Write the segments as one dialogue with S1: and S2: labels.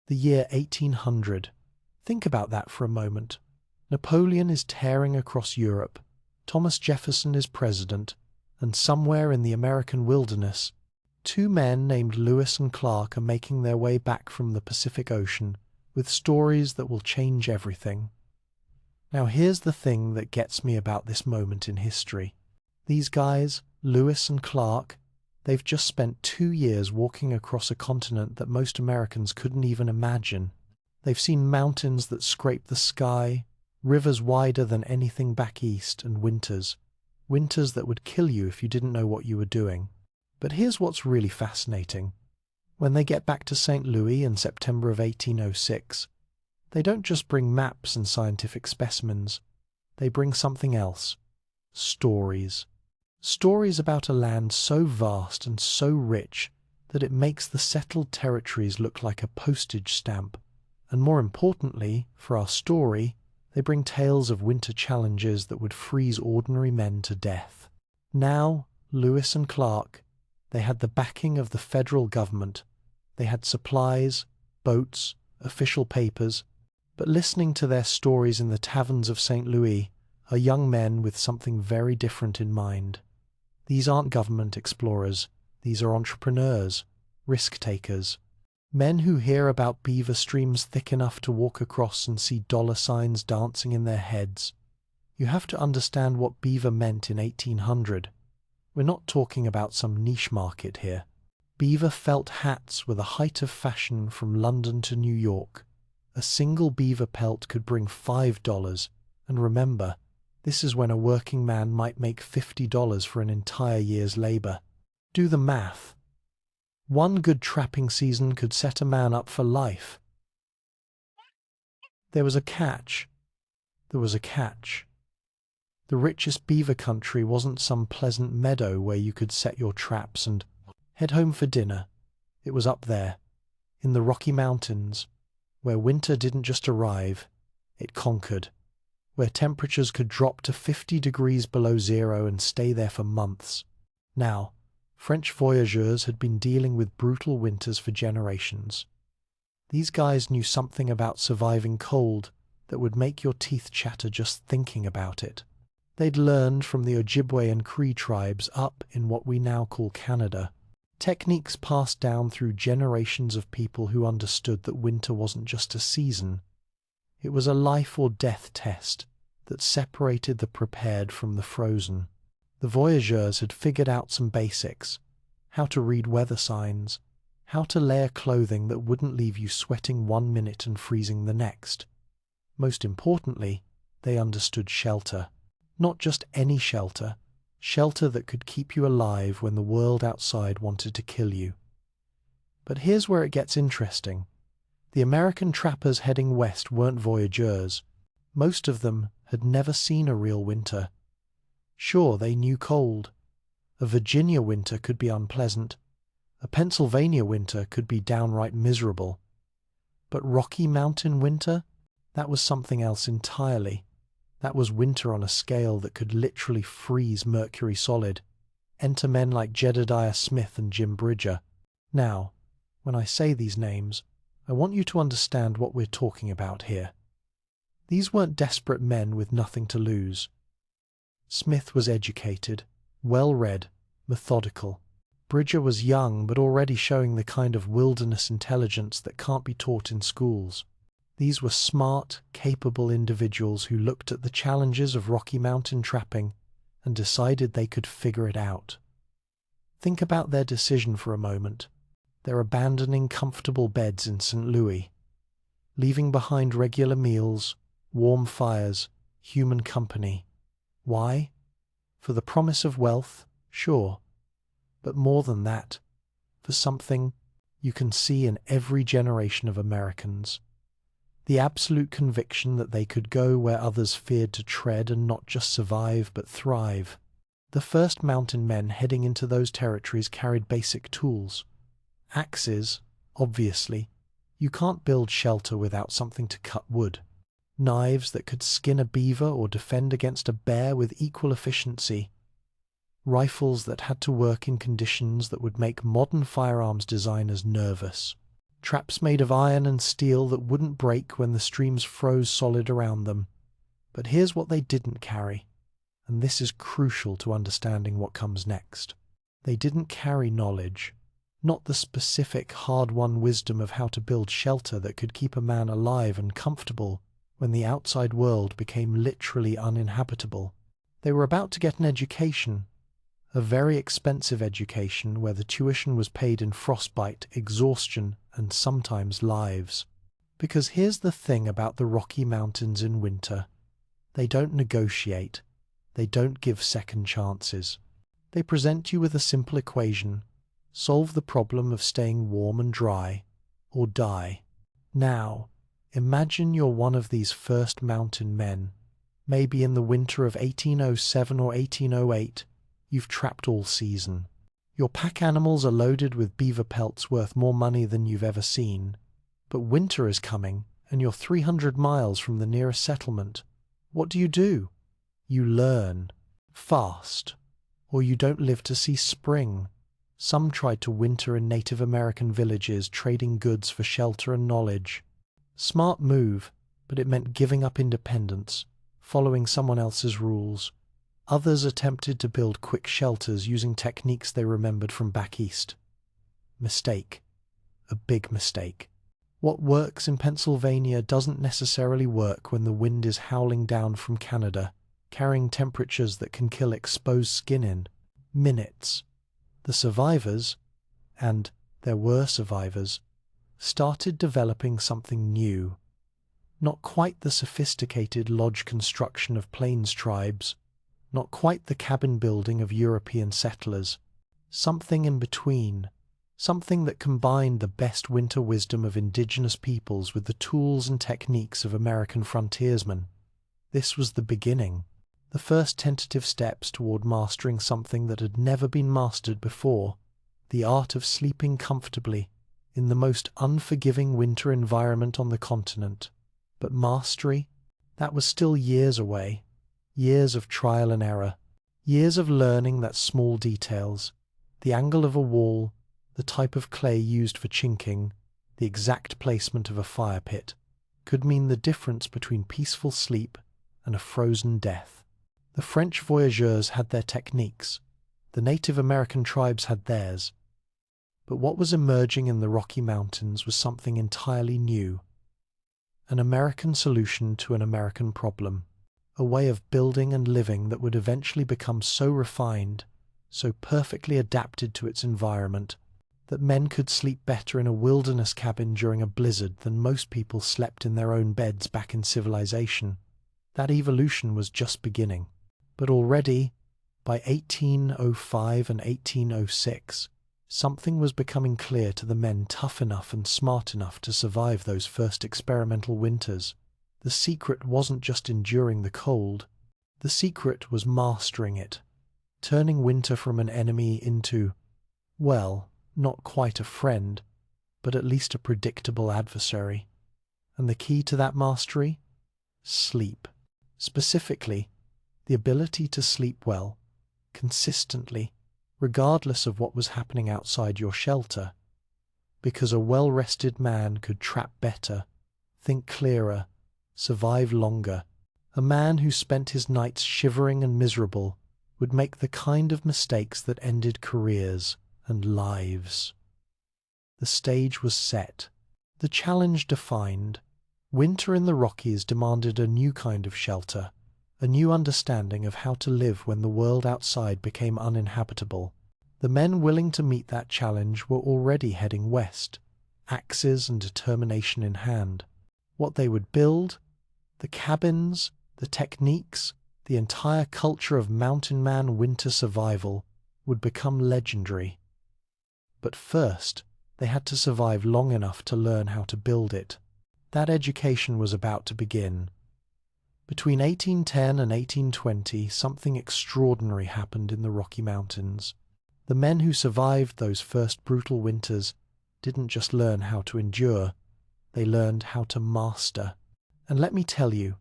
S1: The year 1800. Think about that for a moment. Napoleon is tearing across Europe. Thomas Jefferson is president. And somewhere in the American wilderness, two men named Lewis and Clark are making their way back from the Pacific Ocean with stories that will change everything. Now here's the thing that gets me about this moment in history. These guys, Lewis and Clark, they've just spent 2 years walking across a continent that most Americans couldn't even imagine. They've seen mountains that scrape the sky, rivers wider than anything back east, and winters that would kill you if you didn't know what you were doing. But here's what's really fascinating. When they get back to St. Louis in September of 1806, they don't just bring maps and scientific specimens. They bring something else. Stories. Stories about a land so vast and so rich that it makes the settled territories look like a postage stamp. And more importantly, for our story, they bring tales of winter challenges that would freeze ordinary men to death. Now, Lewis and Clark, they had the backing of the federal government. They had supplies, boats, official papers. But listening to their stories in the taverns of St. Louis are young men with something very different in mind. These aren't government explorers. These are entrepreneurs, risk-takers. Men who hear about beaver streams thick enough to walk across and see dollar signs dancing in their heads. You have to understand what beaver meant in 1800. We're not talking about some niche market here. Beaver felt hats were the height of fashion from London to New York. A single beaver pelt could bring $5, and remember, this is when a working man might make $50 for an entire year's labor. Do the math. One good trapping season could set a man up for life. There was a catch. There was a catch. The richest beaver country wasn't some pleasant meadow where you could set your traps and head home for dinner. It was up there, in the Rocky Mountains, where winter didn't just arrive, it conquered, where temperatures could drop to 50 degrees below zero and stay there for months. Now, French voyageurs had been dealing with brutal winters for generations. These guys knew something about surviving cold that would make your teeth chatter just thinking about it. They'd learned from the Ojibwe and Cree tribes up in what we now call Canada, techniques passed down through generations of people who understood that winter wasn't just a season. It was a life or death test that separated the prepared from the frozen. The voyageurs had figured out some basics: how to read weather signs, how to layer clothing that wouldn't leave you sweating 1 minute and freezing the next. Most importantly, they understood shelter. Not just any shelter, shelter that could keep you alive when the world outside wanted to kill you. But here's where it gets interesting. The American trappers heading west weren't voyageurs. Most of them had never seen a real winter. Sure, they knew cold. A Virginia winter could be unpleasant. A Pennsylvania winter could be downright miserable. But Rocky Mountain winter? That was something else entirely. That was winter on a scale that could literally freeze mercury solid. Enter men like Jedediah Smith and Jim Bridger. Now, when I say these names, I want you to understand what we're talking about here. These weren't desperate men with nothing to lose. Smith was educated, well-read, methodical. Bridger was young but already showing the kind of wilderness intelligence that can't be taught in schools. These were smart, capable individuals who looked at the challenges of Rocky Mountain trapping and decided they could figure it out. Think about their decision for a moment. They're abandoning comfortable beds in St. Louis, leaving behind regular meals, warm fires, human company. Why? For the promise of wealth, sure, but more than that, for something you can see in every generation of Americans. The absolute conviction that they could go where others feared to tread and not just survive but thrive. The first mountain men heading into those territories carried basic tools. Axes, obviously. You can't build shelter without something to cut wood. Knives that could skin a beaver or defend against a bear with equal efficiency. Rifles that had to work in conditions that would make modern firearms designers nervous. Traps made of iron and steel that wouldn't break when the streams froze solid around them. But here's what they didn't carry, and this is crucial to understanding what comes next. They didn't carry knowledge, not the specific, hard-won wisdom of how to build shelter that could keep a man alive and comfortable when the outside world became literally uninhabitable. They were about to get an education, a very expensive education where the tuition was paid in frostbite, exhaustion, and sometimes lives. Because here's the thing about the Rocky Mountains in winter. They don't negotiate. They don't give second chances. They present you with a simple equation. Solve the problem of staying warm and dry, or die. Now, imagine you're one of these first mountain men. Maybe in the winter of 1807 or 1808, you've trapped all season. Your pack animals are loaded with beaver pelts worth more money than you've ever seen. But winter is coming, and you're 300 miles from the nearest settlement. What do? You learn. Fast. Or you don't live to see spring. Some tried to winter in Native American villages, trading goods for shelter and knowledge. Smart move, but it meant giving up independence, following someone else's rules. Others attempted to build quick shelters using techniques they remembered from back east. Mistake. A big mistake. What works in Pennsylvania doesn't necessarily work when the wind is howling down from Canada, carrying temperatures that can kill exposed skin in minutes. The survivors, and there were survivors, started developing something new. Not quite the sophisticated lodge construction of plains tribes, not quite the cabin building of European settlers. Something in between. Something that combined the best winter wisdom of indigenous peoples with the tools and techniques of American frontiersmen. This was the beginning, the first tentative steps toward mastering something that had never been mastered before, the art of sleeping comfortably in the most unforgiving winter environment on the continent. But mastery, that was still years away, years of trial and error, years of learning that small details, the angle of a wall, the type of clay used for chinking, the exact placement of a fire pit, could mean the difference between peaceful sleep and a frozen death. The French voyageurs had their techniques, the Native American tribes had theirs. But what was emerging in the Rocky Mountains was something entirely new. An American solution to an American problem, a way of building and living that would eventually become so refined, so perfectly adapted to its environment, that men could sleep better in a wilderness cabin during a blizzard than most people slept in their own beds back in civilization. That evolution was just beginning. But already, by 1805 and 1806, something was becoming clear to the men tough enough and smart enough to survive those first experimental winters. The secret wasn't just enduring the cold. The secret was mastering it, turning winter from an enemy into, well, not quite a friend, but at least a predictable adversary. And the key to that mastery? Sleep. Specifically, the ability to sleep well, consistently, regardless of what was happening outside your shelter. Because a well-rested man could trap better, think clearer, survive longer. A man who spent his nights shivering and miserable would make the kind of mistakes that ended careers and lives. The stage was set. The challenge defined. Winter in the Rockies demanded a new kind of shelter, a new understanding of how to live when the world outside became uninhabitable. The men willing to meet that challenge were already heading west, axes and determination in hand. What they would build, the cabins, the techniques, the entire culture of mountain man winter survival would become legendary. But first, they had to survive long enough to learn how to build it. That education was about to begin. Between 1810 and 1820, something extraordinary happened in the Rocky Mountains. The men who survived those first brutal winters didn't just learn how to endure, they learned how to master. And let me tell you,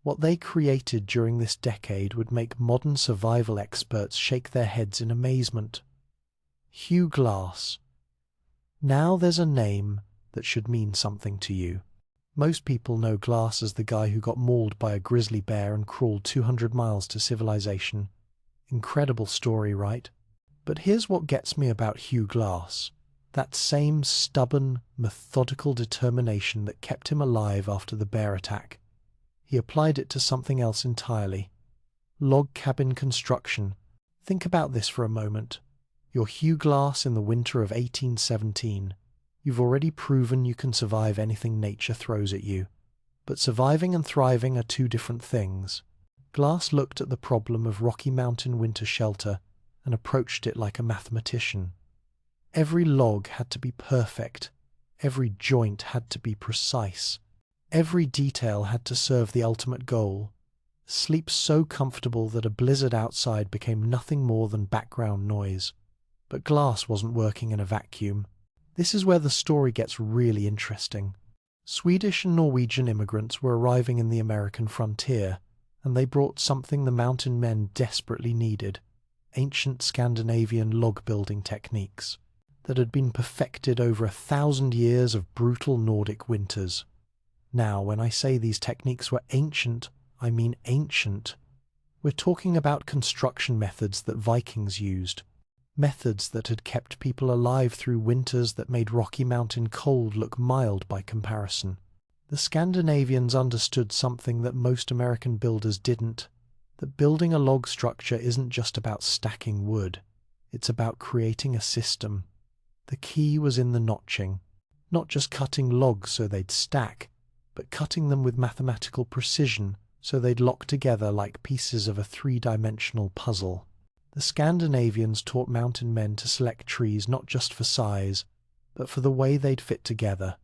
S1: what they created during this decade would make modern survival experts shake their heads in amazement. Hugh Glass. Now there's a name that should mean something to you. Most people know Glass as the guy who got mauled by a grizzly bear and crawled 200 miles to civilization. Incredible story, right? But here's what gets me about Hugh Glass. That same stubborn, methodical determination that kept him alive after the bear attack. He applied it to something else entirely. Log cabin construction. Think about this for a moment. You're Hugh Glass in the winter of 1817. You've already proven you can survive anything nature throws at you. But surviving and thriving are two different things. Glass looked at the problem of Rocky Mountain winter shelter and approached it like a mathematician. Every log had to be perfect. Every joint had to be precise. Every detail had to serve the ultimate goal. Sleep so comfortable that a blizzard outside became nothing more than background noise. But Glass wasn't working in a vacuum. This is where the story gets really interesting. Swedish and Norwegian immigrants were arriving in the American frontier, and they brought something the mountain men desperately needed: ancient Scandinavian log-building techniques that had been perfected over 1,000 years of brutal Nordic winters. Now, when I say these techniques were ancient, I mean ancient. We're talking about construction methods that Vikings used, methods that had kept people alive through winters that made Rocky Mountain cold look mild by comparison. The Scandinavians understood something that most American builders didn't, that building a log structure isn't just about stacking wood. It's about creating a system. The key was in the notching, not just cutting logs so they'd stack, but cutting them with mathematical precision so they'd lock together like pieces of a three-dimensional puzzle. The Scandinavians taught mountain men to select trees not just for size, but for the way they'd fit together.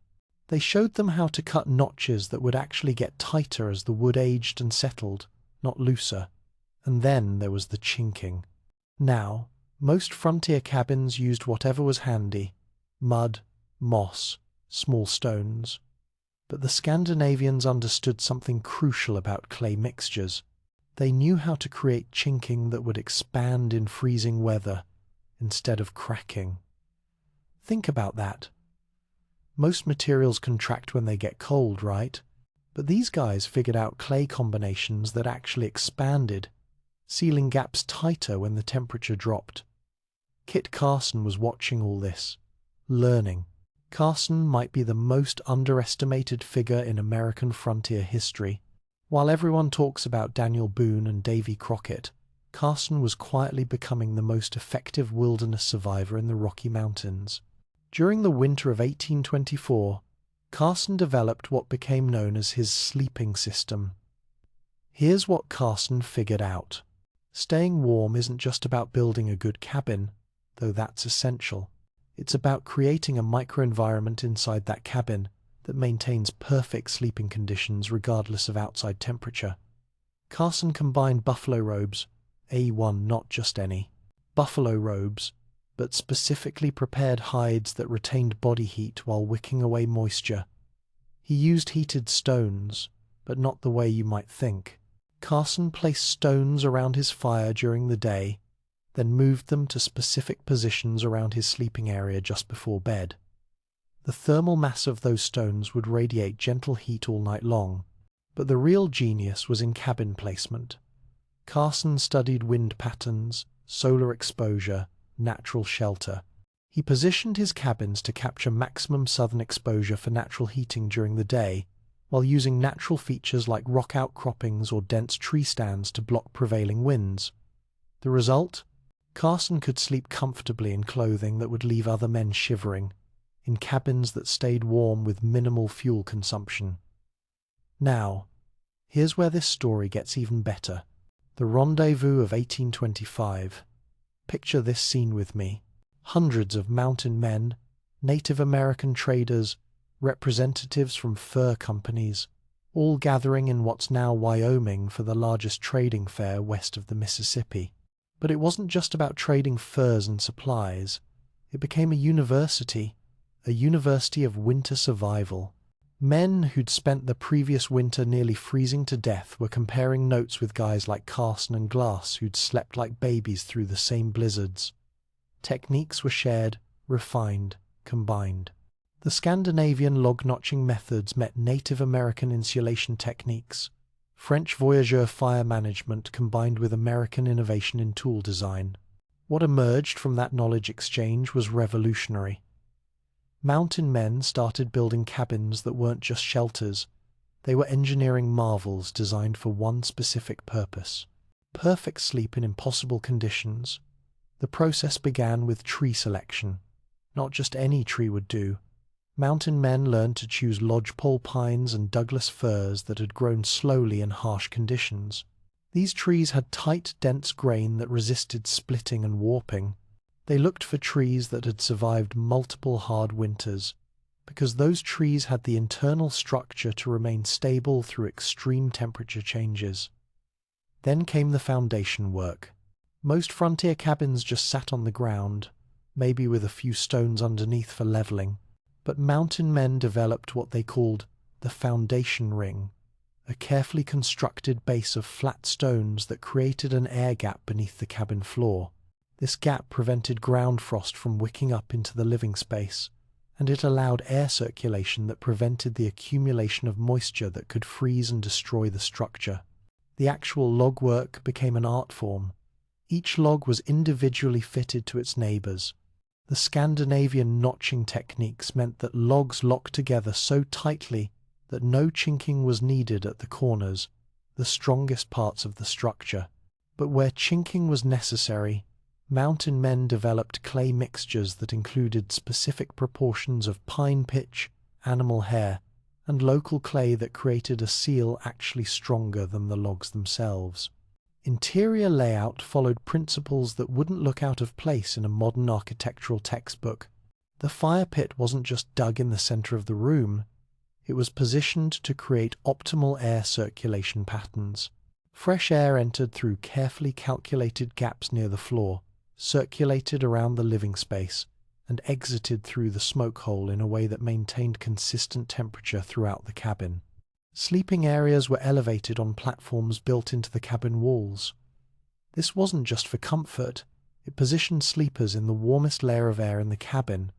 S1: They showed them how to cut notches that would actually get tighter as the wood aged and settled, not looser. And then there was the chinking. Now, most frontier cabins used whatever was handy: mud, moss, small stones. But the Scandinavians understood something crucial about clay mixtures. They knew how to create chinking that would expand in freezing weather instead of cracking. Think about that. Most materials contract when they get cold, right? But these guys figured out clay combinations that actually expanded, sealing gaps tighter when the temperature dropped. Kit Carson was watching all this, learning. Carson might be the most underestimated figure in American frontier history. While everyone talks about Daniel Boone and Davy Crockett, Carson was quietly becoming the most effective wilderness survivor in the Rocky Mountains. During the winter of 1824, Carson developed what became known as his sleeping system. Here's what Carson figured out. Staying warm isn't just about building a good cabin, though that's essential. It's about creating a microenvironment inside that cabin that maintains perfect sleeping conditions regardless of outside temperature. Carson combined buffalo robes, A1, not just any, buffalo robes, but specifically prepared hides that retained body heat while wicking away moisture. He used heated stones, but not the way you might think. Carson placed stones around his fire during the day, then moved them to specific positions around his sleeping area just before bed. The thermal mass of those stones would radiate gentle heat all night long, but the real genius was in cabin placement. Carson studied wind patterns, solar exposure, natural shelter. He positioned his cabins to capture maximum southern exposure for natural heating during the day, while using natural features like rock outcroppings or dense tree stands to block prevailing winds. The result? Carson could sleep comfortably in clothing that would leave other men shivering, in cabins that stayed warm with minimal fuel consumption. Now, here's where this story gets even better. The rendezvous of 1825. Picture this scene with me. Hundreds of mountain men, Native American traders, representatives from fur companies, all gathering in what's now Wyoming for the largest trading fair west of the Mississippi. But it wasn't just about trading furs and supplies. It became a university of winter survival. Men who'd spent the previous winter nearly freezing to death were comparing notes with guys like Carson and Glass who'd slept like babies through the same blizzards. Techniques were shared, refined, combined. The Scandinavian log-notching methods met Native American insulation techniques, French voyageur fire management combined with American innovation in tool design. What emerged from that knowledge exchange was revolutionary. Mountain men started building cabins that weren't just shelters. They were engineering marvels designed for one specific purpose: perfect sleep in impossible conditions. The process began with tree selection. Not just any tree would do. Mountain men learned to choose lodgepole pines and Douglas firs that had grown slowly in harsh conditions. These trees had tight, dense grain that resisted splitting and warping. They looked for trees that had survived multiple hard winters, because those trees had the internal structure to remain stable through extreme temperature changes. Then came the foundation work. Most frontier cabins just sat on the ground, maybe with a few stones underneath for leveling. But mountain men developed what they called the foundation ring, a carefully constructed base of flat stones that created an air gap beneath the cabin floor. This gap prevented ground frost from wicking up into the living space, and it allowed air circulation that prevented the accumulation of moisture that could freeze and destroy the structure. The actual log work became an art form. Each log was individually fitted to its neighbors. The Scandinavian notching techniques meant that logs locked together so tightly that no chinking was needed at the corners, the strongest parts of the structure. But where chinking was necessary, mountain men developed clay mixtures that included specific proportions of pine pitch, animal hair, and local clay that created a seal actually stronger than the logs themselves. Interior layout followed principles that wouldn't look out of place in a modern architectural textbook. The fire pit wasn't just dug in the center of the room, it was positioned to create optimal air circulation patterns. Fresh air entered through carefully calculated gaps near the floor, circulated around the living space, and exited through the smoke hole in a way that maintained consistent temperature throughout the cabin. Sleeping areas were elevated on platforms built into the cabin walls. This wasn't just for comfort, it positioned sleepers in the warmest layer of air in the cabin.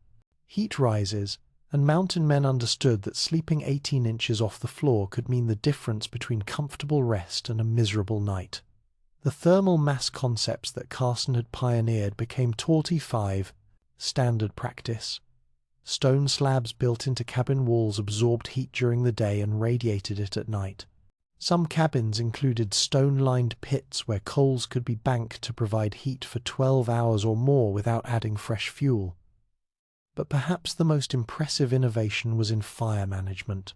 S1: Heat rises, and mountain men understood that sleeping 18 inches off the floor could mean the difference between comfortable rest and a miserable night. The thermal mass concepts that Carson had pioneered became TORTI-5 standard practice. Stone slabs built into cabin walls absorbed heat during the day and radiated it at night. Some cabins included stone-lined pits where coals could be banked to provide heat for 12 hours or more without adding fresh fuel. But perhaps the most impressive innovation was in fire management.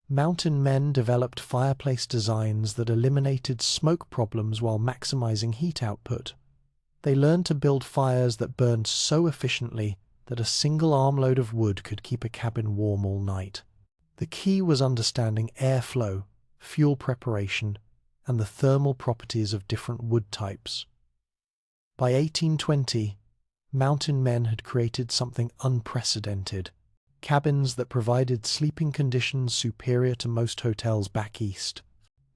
S1: Mountain men developed fireplace designs that eliminated smoke problems while maximizing heat output. They learned to build fires that burned so efficiently that a single armload of wood could keep a cabin warm all night. The key was understanding airflow, fuel preparation, and the thermal properties of different wood types. By 1820, mountain men had created something unprecedented: cabins that provided sleeping conditions superior to most hotels back east.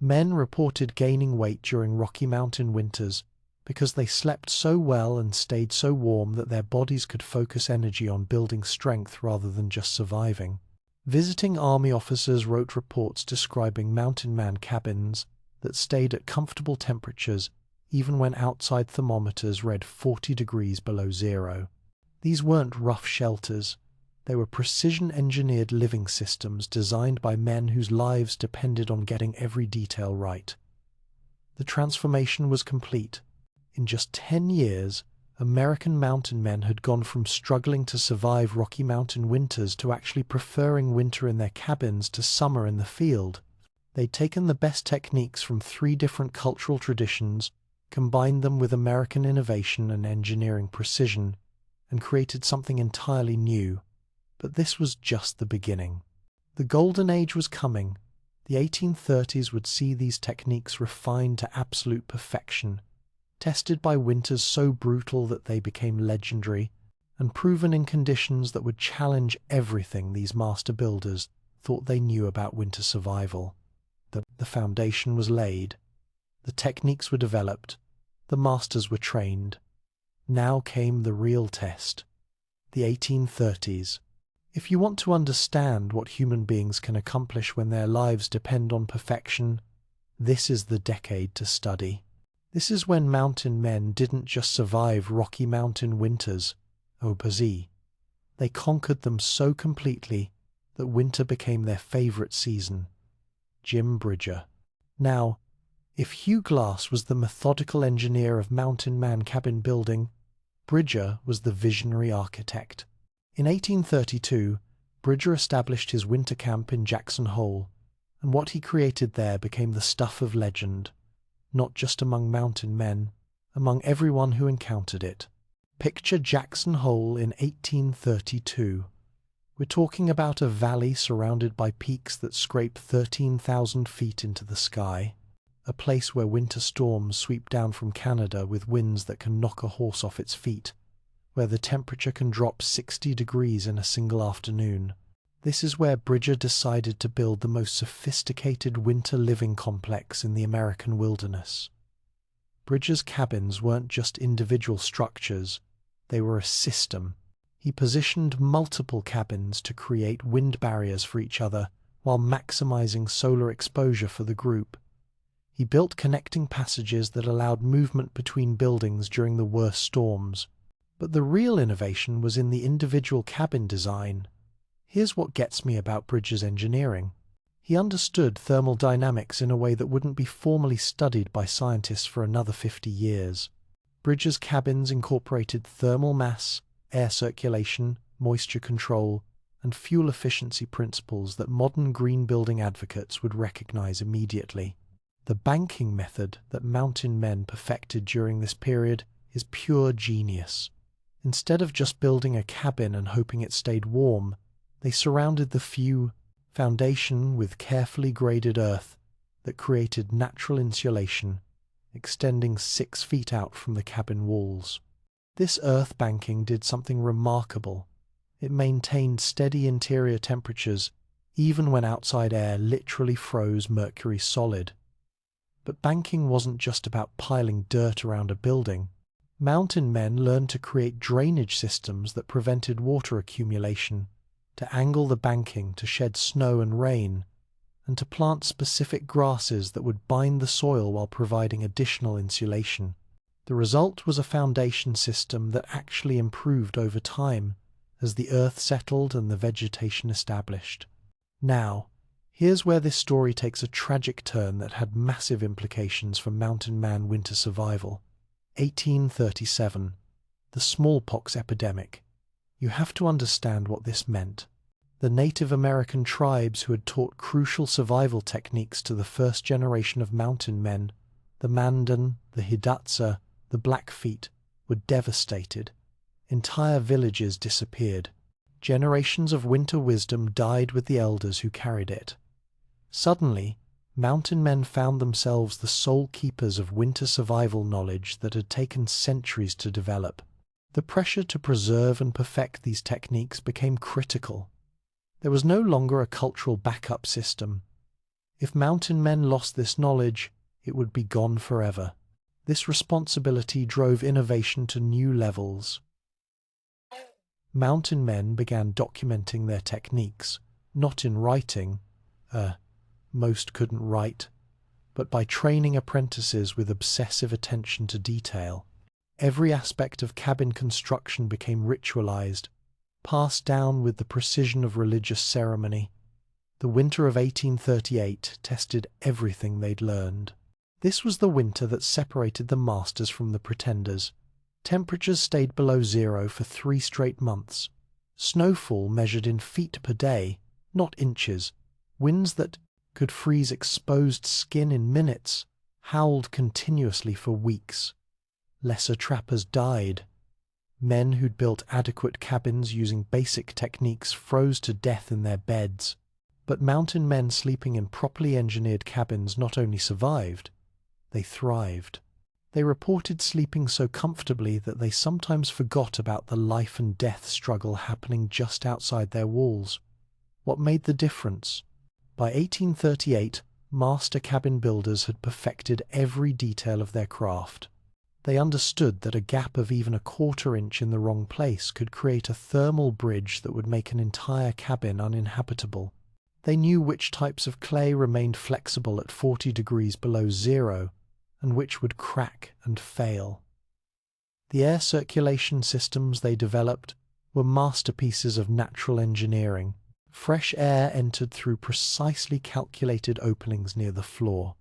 S1: Men reported gaining weight during Rocky Mountain winters because they slept so well and stayed so warm that their bodies could focus energy on building strength rather than just surviving. Visiting army officers wrote reports describing mountain man cabins that stayed at comfortable temperatures even when outside thermometers read 40 degrees below zero. These weren't rough shelters. They were precision-engineered living systems designed by men whose lives depended on getting every detail right. The transformation was complete. In just 10 years, American mountain men had gone from struggling to survive Rocky Mountain winters to actually preferring winter in their cabins to summer in the field. They'd taken the best techniques from 3 different cultural traditions, combined them with American innovation and engineering precision, and created something entirely new. But this was just the beginning. The Golden Age was coming. The 1830s would see these techniques refined to absolute perfection, tested by winters so brutal that they became legendary, and proven in conditions that would challenge everything these master builders thought they knew about winter survival. The foundation was laid. The techniques were developed. The masters were trained. Now came the real test. The 1830s. If you want to understand what human beings can accomplish when their lives depend on perfection, this is the decade to study. This is when mountain men didn't just survive Rocky Mountain winters, they conquered them so completely that winter became their favorite season. Jim Bridger. Now, if Hugh Glass was the methodical engineer of mountain man cabin building, Bridger was the visionary architect. In 1832, Bridger established his winter camp in Jackson Hole, and what he created there became the stuff of legend, not just among mountain men, among everyone who encountered it. Picture Jackson Hole in 1832. We're talking about a valley surrounded by peaks that scrape 13,000 feet into the sky, a place where winter storms sweep down from Canada with winds that can knock a horse off its feet, where the temperature can drop 60 degrees in a single afternoon. This is where Bridger decided to build the most sophisticated winter living complex in the American wilderness. Bridger's cabins weren't just individual structures, they were a system. He positioned multiple cabins to create wind barriers for each other while maximizing solar exposure for the group. He built connecting passages that allowed movement between buildings during the worst storms. But the real innovation was in the individual cabin design. Here's what gets me about Bridger's engineering. He understood thermal dynamics in a way that wouldn't be formally studied by scientists for another 50 years. Bridger's cabins incorporated thermal mass, air circulation, moisture control, and fuel efficiency principles that modern green building advocates would recognize immediately. The banking method that mountain men perfected during this period is pure genius. Instead of just building a cabin and hoping it stayed warm, they surrounded the foundation with carefully graded earth that created natural insulation, extending 6 feet out from the cabin walls. This earth banking did something remarkable. It maintained steady interior temperatures even when outside air literally froze mercury solid. But banking wasn't just about piling dirt around a building. Mountain men learned to create drainage systems that prevented water accumulation, to angle the banking to shed snow and rain, and to plant specific grasses that would bind the soil while providing additional insulation. The result was a foundation system that actually improved over time as the earth settled and the vegetation established. Now, here's where this story takes a tragic turn that had massive implications for mountain man winter survival. 1837. The smallpox epidemic. You have to understand what this meant. The Native American tribes who had taught crucial survival techniques to the first generation of mountain men, the Mandan, the Hidatsa, the Blackfeet, were devastated. Entire villages disappeared. Generations of winter wisdom died with the elders who carried it. Suddenly, mountain men found themselves the sole keepers of winter survival knowledge that had taken centuries to develop. The pressure to preserve and perfect these techniques became critical. There was no longer a cultural backup system. If mountain men lost this knowledge, it would be gone forever. This responsibility drove innovation to new levels. Mountain men began documenting their techniques, not in writing, most couldn't write, but by training apprentices with obsessive attention to detail. Every aspect of cabin construction became ritualized, passed down with the precision of religious ceremony. The winter of 1838 tested everything they'd learned. This was the winter that separated the masters from the pretenders. Temperatures stayed below zero for 3 straight months. Snowfall measured in feet per day, not inches. Winds that could freeze exposed skin in minutes howled continuously for weeks. Lesser trappers died. Men who'd built adequate cabins using basic techniques froze to death in their beds. But mountain men sleeping in properly engineered cabins not only survived, they thrived. They reported sleeping so comfortably that they sometimes forgot about the life and death struggle happening just outside their walls. What made the difference? By 1838, master cabin builders had perfected every detail of their craft. They understood that a gap of even a quarter inch in the wrong place could create a thermal bridge that would make an entire cabin uninhabitable. They knew which types of clay remained flexible at 40 degrees below zero, and which would crack and fail. The air circulation systems they developed were masterpieces of natural engineering. Fresh air entered through precisely calculated openings near the floor.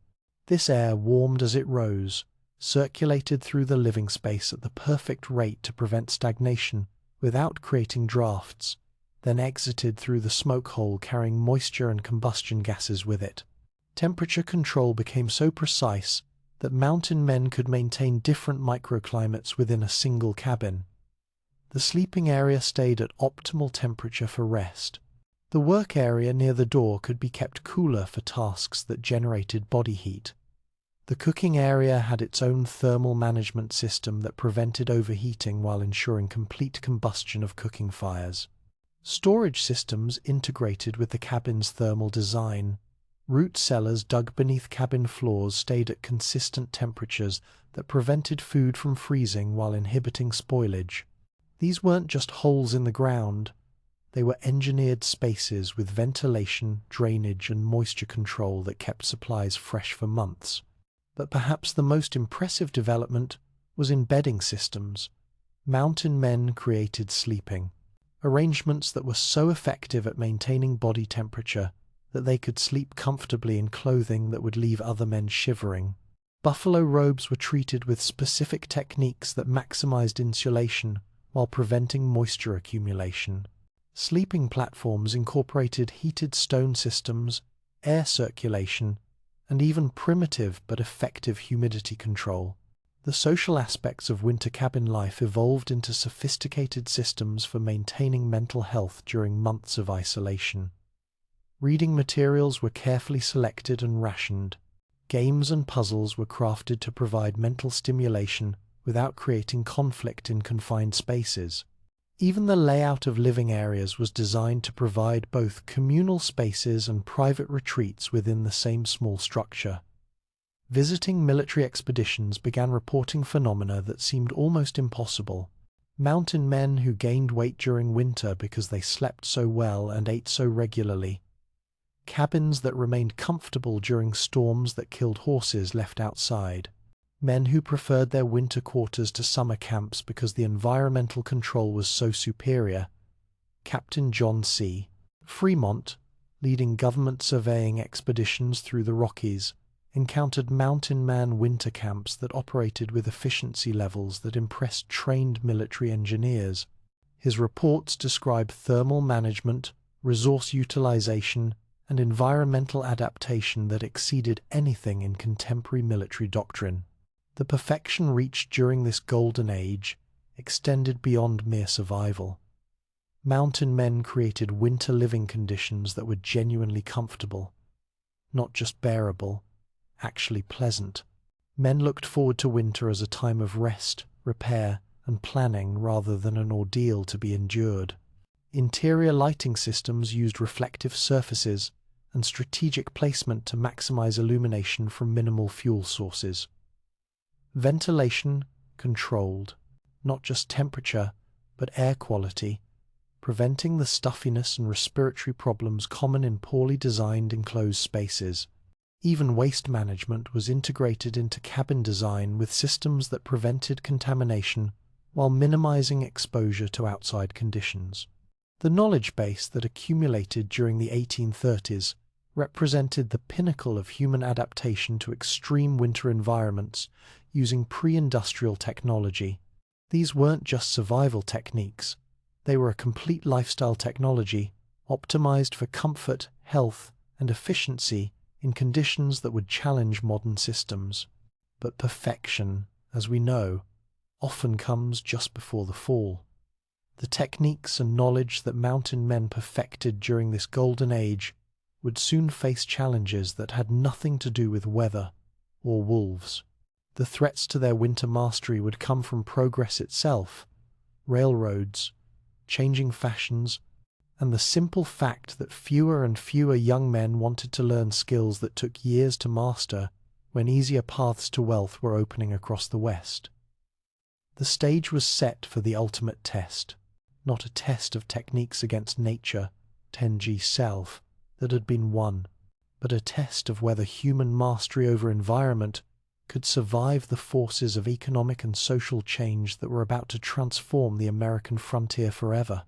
S1: This air warmed as it rose, circulated through the living space at the perfect rate to prevent stagnation without creating drafts, then exited through the smoke hole carrying moisture and combustion gases with it. Temperature control became so precise that mountain men could maintain different microclimates within a single cabin. The sleeping area stayed at optimal temperature for rest. The work area near the door could be kept cooler for tasks that generated body heat. The cooking area had its own thermal management system that prevented overheating while ensuring complete combustion of cooking fires. Storage systems integrated with the cabin's thermal design. Root cellars dug beneath cabin floors stayed at consistent temperatures that prevented food from freezing while inhibiting spoilage. These weren't just holes in the ground. They were engineered spaces with ventilation, drainage, and moisture control that kept supplies fresh for months. But perhaps the most impressive development was in bedding systems. Mountain men created sleeping, arrangements that were so effective at maintaining body temperature that they could sleep comfortably in clothing that would leave other men shivering. Buffalo robes were treated with specific techniques that maximized insulation while preventing moisture accumulation. Sleeping platforms incorporated heated stone systems, air circulation, and even primitive but effective humidity control. The social aspects of winter cabin life evolved into sophisticated systems for maintaining mental health during months of isolation. Reading materials were carefully selected and rationed. Games and puzzles were crafted to provide mental stimulation without creating conflict in confined spaces. Even the layout of living areas was designed to provide both communal spaces and private retreats within the same small structure. Visiting military expeditions began reporting phenomena that seemed almost impossible. Mountain men who gained weight during winter because they slept so well and ate so regularly. Cabins that remained comfortable during storms that killed horses left outside. Men who preferred their winter quarters to summer camps because the environmental control was so superior. Captain John C. Fremont, leading government surveying expeditions through the Rockies, encountered mountain man winter camps that operated with efficiency levels that impressed trained military engineers. His reports describe thermal management, resource utilization, and environmental adaptation that exceeded anything in contemporary military doctrine. The perfection reached during this golden age extended beyond mere survival. Mountain men created winter living conditions that were genuinely comfortable, not just bearable, actually pleasant. Men looked forward to winter as a time of rest, repair, and planning rather than an ordeal to be endured. Interior lighting systems used reflective surfaces and strategic placement to maximize illumination from minimal fuel sources. Ventilation controlled, not just temperature, but air quality, preventing the stuffiness and respiratory problems common in poorly designed enclosed spaces. Even waste management was integrated into cabin design with systems that prevented contamination while minimizing exposure to outside conditions. The knowledge base that accumulated during the 1830s represented the pinnacle of human adaptation to extreme winter environments using pre-industrial technology. These weren't just survival techniques, they were a complete lifestyle technology, optimized for comfort, health, and efficiency in conditions that would challenge modern systems. But perfection, as we know, often comes just before the fall. The techniques and knowledge that mountain men perfected during this golden age would soon face challenges that had nothing to do with weather or wolves. The threats to their winter mastery would come from progress itself, railroads, changing fashions, and the simple fact that fewer and fewer young men wanted to learn skills that took years to master when easier paths to wealth were opening across the West. The stage was set for the ultimate test, not a test of techniques against nature, Tenji self, that had been won, but a test of whether human mastery over environment could survive the forces of economic and social change that were about to transform the American frontier forever.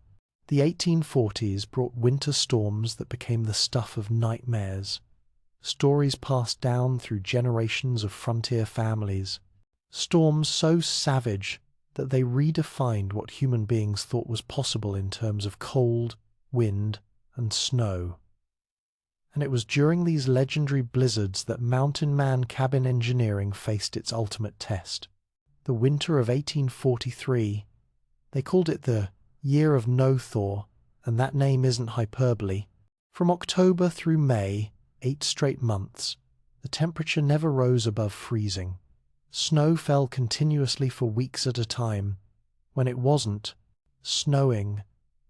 S1: The 1840s brought winter storms that became the stuff of nightmares, stories passed down through generations of frontier families, storms so savage that they redefined what human beings thought was possible in terms of cold, wind, and snow. And it was during these legendary blizzards that mountain man cabin engineering faced its ultimate test. The winter of 1843, they called it the Year of No Thaw, and that name isn't hyperbole. From October through May, 8 straight months, the temperature never rose above freezing. Snow fell continuously for weeks at a time. When it wasn't snowing,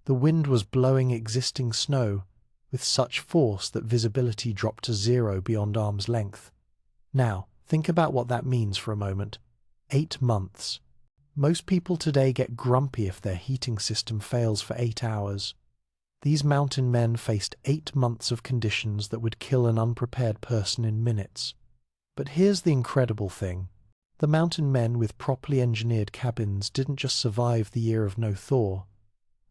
S1: the wind was blowing existing snow with such force that visibility dropped to zero beyond arm's length. Now, think about what that means for a moment. 8 months. Most people today get grumpy if their heating system fails for 8 hours. These mountain men faced 8 months of conditions that would kill an unprepared person in minutes. But here's the incredible thing. The mountain men with properly engineered cabins didn't just survive the Year of No Thaw.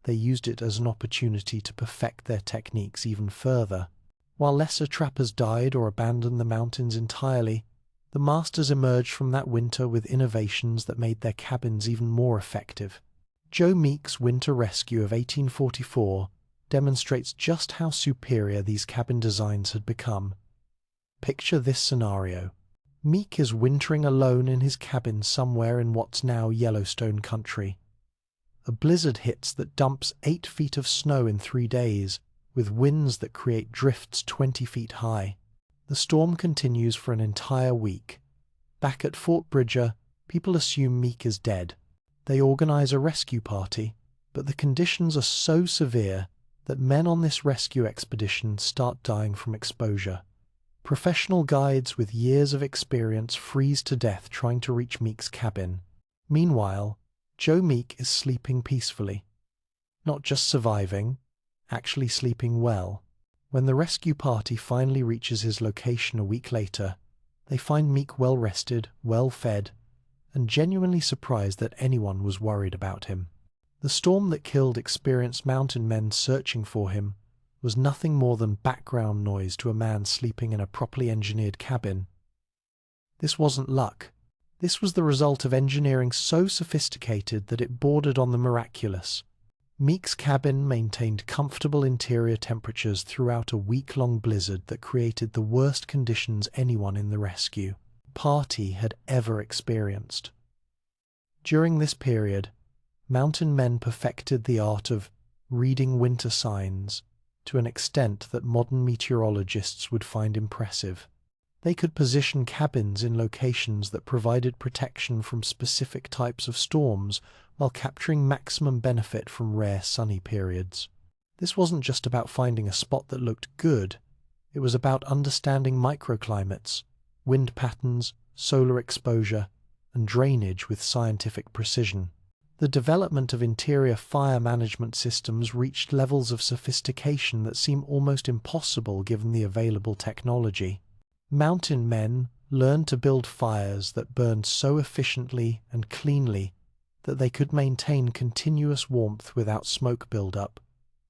S1: They used it as an opportunity to perfect their techniques even further. While lesser trappers died or abandoned the mountains entirely, the masters emerged from that winter with innovations that made their cabins even more effective. Joe Meek's winter rescue of 1844 demonstrates just how superior these cabin designs had become. Picture this scenario. Meek is wintering alone in his cabin somewhere in what's now Yellowstone country. A blizzard hits that dumps 8 feet of snow in 3 days, with winds that create drifts 20 feet high. The storm continues for an entire week. Back at Fort Bridger, people assume Meek is dead. They organize a rescue party, but the conditions are so severe that men on this rescue expedition start dying from exposure. Professional guides with years of experience freeze to death trying to reach Meek's cabin. Meanwhile, Joe Meek is sleeping peacefully. Not just surviving, actually sleeping well. When the rescue party finally reaches his location a week later, they find Meek well rested, well fed, and genuinely surprised that anyone was worried about him. The storm that killed experienced mountain men searching for him was nothing more than background noise to a man sleeping in a properly engineered cabin. This wasn't luck. This was the result of engineering so sophisticated that it bordered on the miraculous. Meek's cabin maintained comfortable interior temperatures throughout a week-long blizzard that created the worst conditions anyone in the rescue party had ever experienced. During this period, mountain men perfected the art of reading winter signs to an extent that modern meteorologists would find impressive. They could position cabins in locations that provided protection from specific types of storms while capturing maximum benefit from rare sunny periods. This wasn't just about finding a spot that looked good, it was about understanding microclimates, wind patterns, solar exposure, and drainage with scientific precision. The development of interior fire management systems reached levels of sophistication that seem almost impossible given the available technology. Mountain men learned to build fires that burned so efficiently and cleanly that they could maintain continuous warmth without smoke buildup,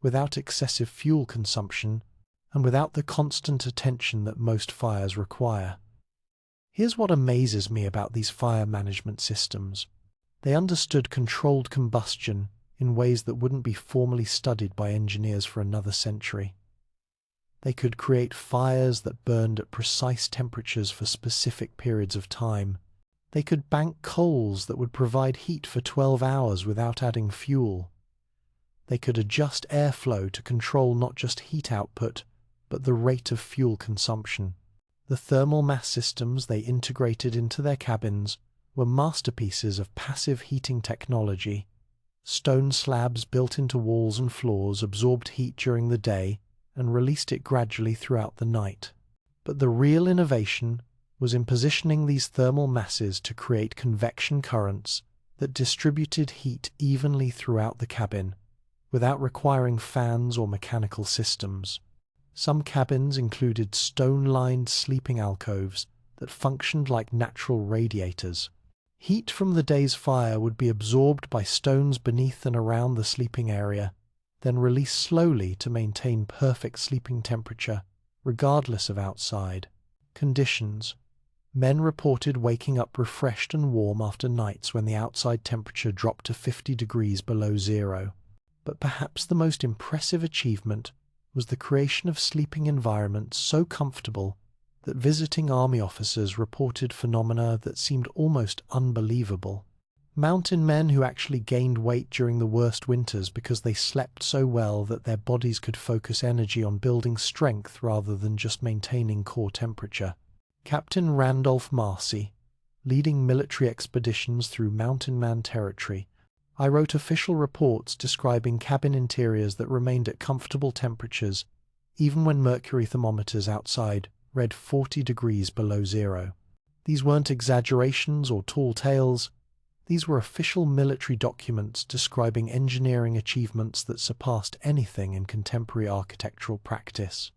S1: without excessive fuel consumption, and without the constant attention that most fires require. Here's what amazes me about these fire management systems. They understood controlled combustion in ways that wouldn't be formally studied by engineers for another century. They could create fires that burned at precise temperatures for specific periods of time. They could bank coals that would provide heat for 12 hours without adding fuel. They could adjust airflow to control not just heat output, but the rate of fuel consumption. The thermal mass systems they integrated into their cabins were masterpieces of passive heating technology. Stone slabs built into walls and floors absorbed heat during the day and released it gradually throughout the night. But the real innovation was in positioning these thermal masses to create convection currents that distributed heat evenly throughout the cabin, without requiring fans or mechanical systems. Some cabins included stone-lined sleeping alcoves that functioned like natural radiators. Heat from the day's fire would be absorbed by stones beneath and around the sleeping area, then released slowly to maintain perfect sleeping temperature, regardless of outside conditions. Men reported waking up refreshed and warm after nights when the outside temperature dropped to 50 degrees below zero. But perhaps the most impressive achievement was the creation of sleeping environments so comfortable that visiting army officers reported phenomena that seemed almost unbelievable. Mountain men who actually gained weight during the worst winters because they slept so well that their bodies could focus energy on building strength rather than just maintaining core temperature. Captain Randolph Marcy, leading military expeditions through Mountain Man territory, I wrote official reports describing cabin interiors that remained at comfortable temperatures even when mercury thermometers outside read 40 degrees below zero. These weren't exaggerations or tall tales. These were official military documents describing engineering achievements that surpassed anything in contemporary architectural practice.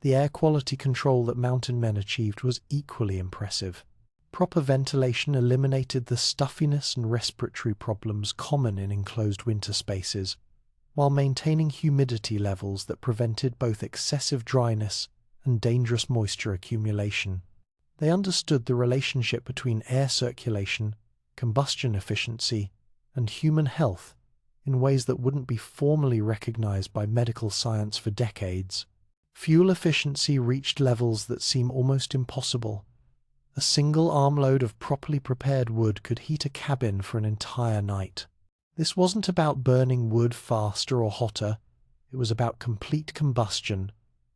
S1: The air quality control that mountain men achieved was equally impressive. Proper ventilation eliminated the stuffiness and respiratory problems common in enclosed winter spaces, while maintaining humidity levels that prevented both excessive dryness and dangerous moisture accumulation. They understood the relationship between air circulation, combustion efficiency, and human health in ways that wouldn't be formally recognized by medical science for decades. Fuel efficiency reached levels that seem almost impossible. A single armload of properly prepared wood could heat a cabin for an entire night. This wasn't about burning wood faster or hotter. It was about complete combustion,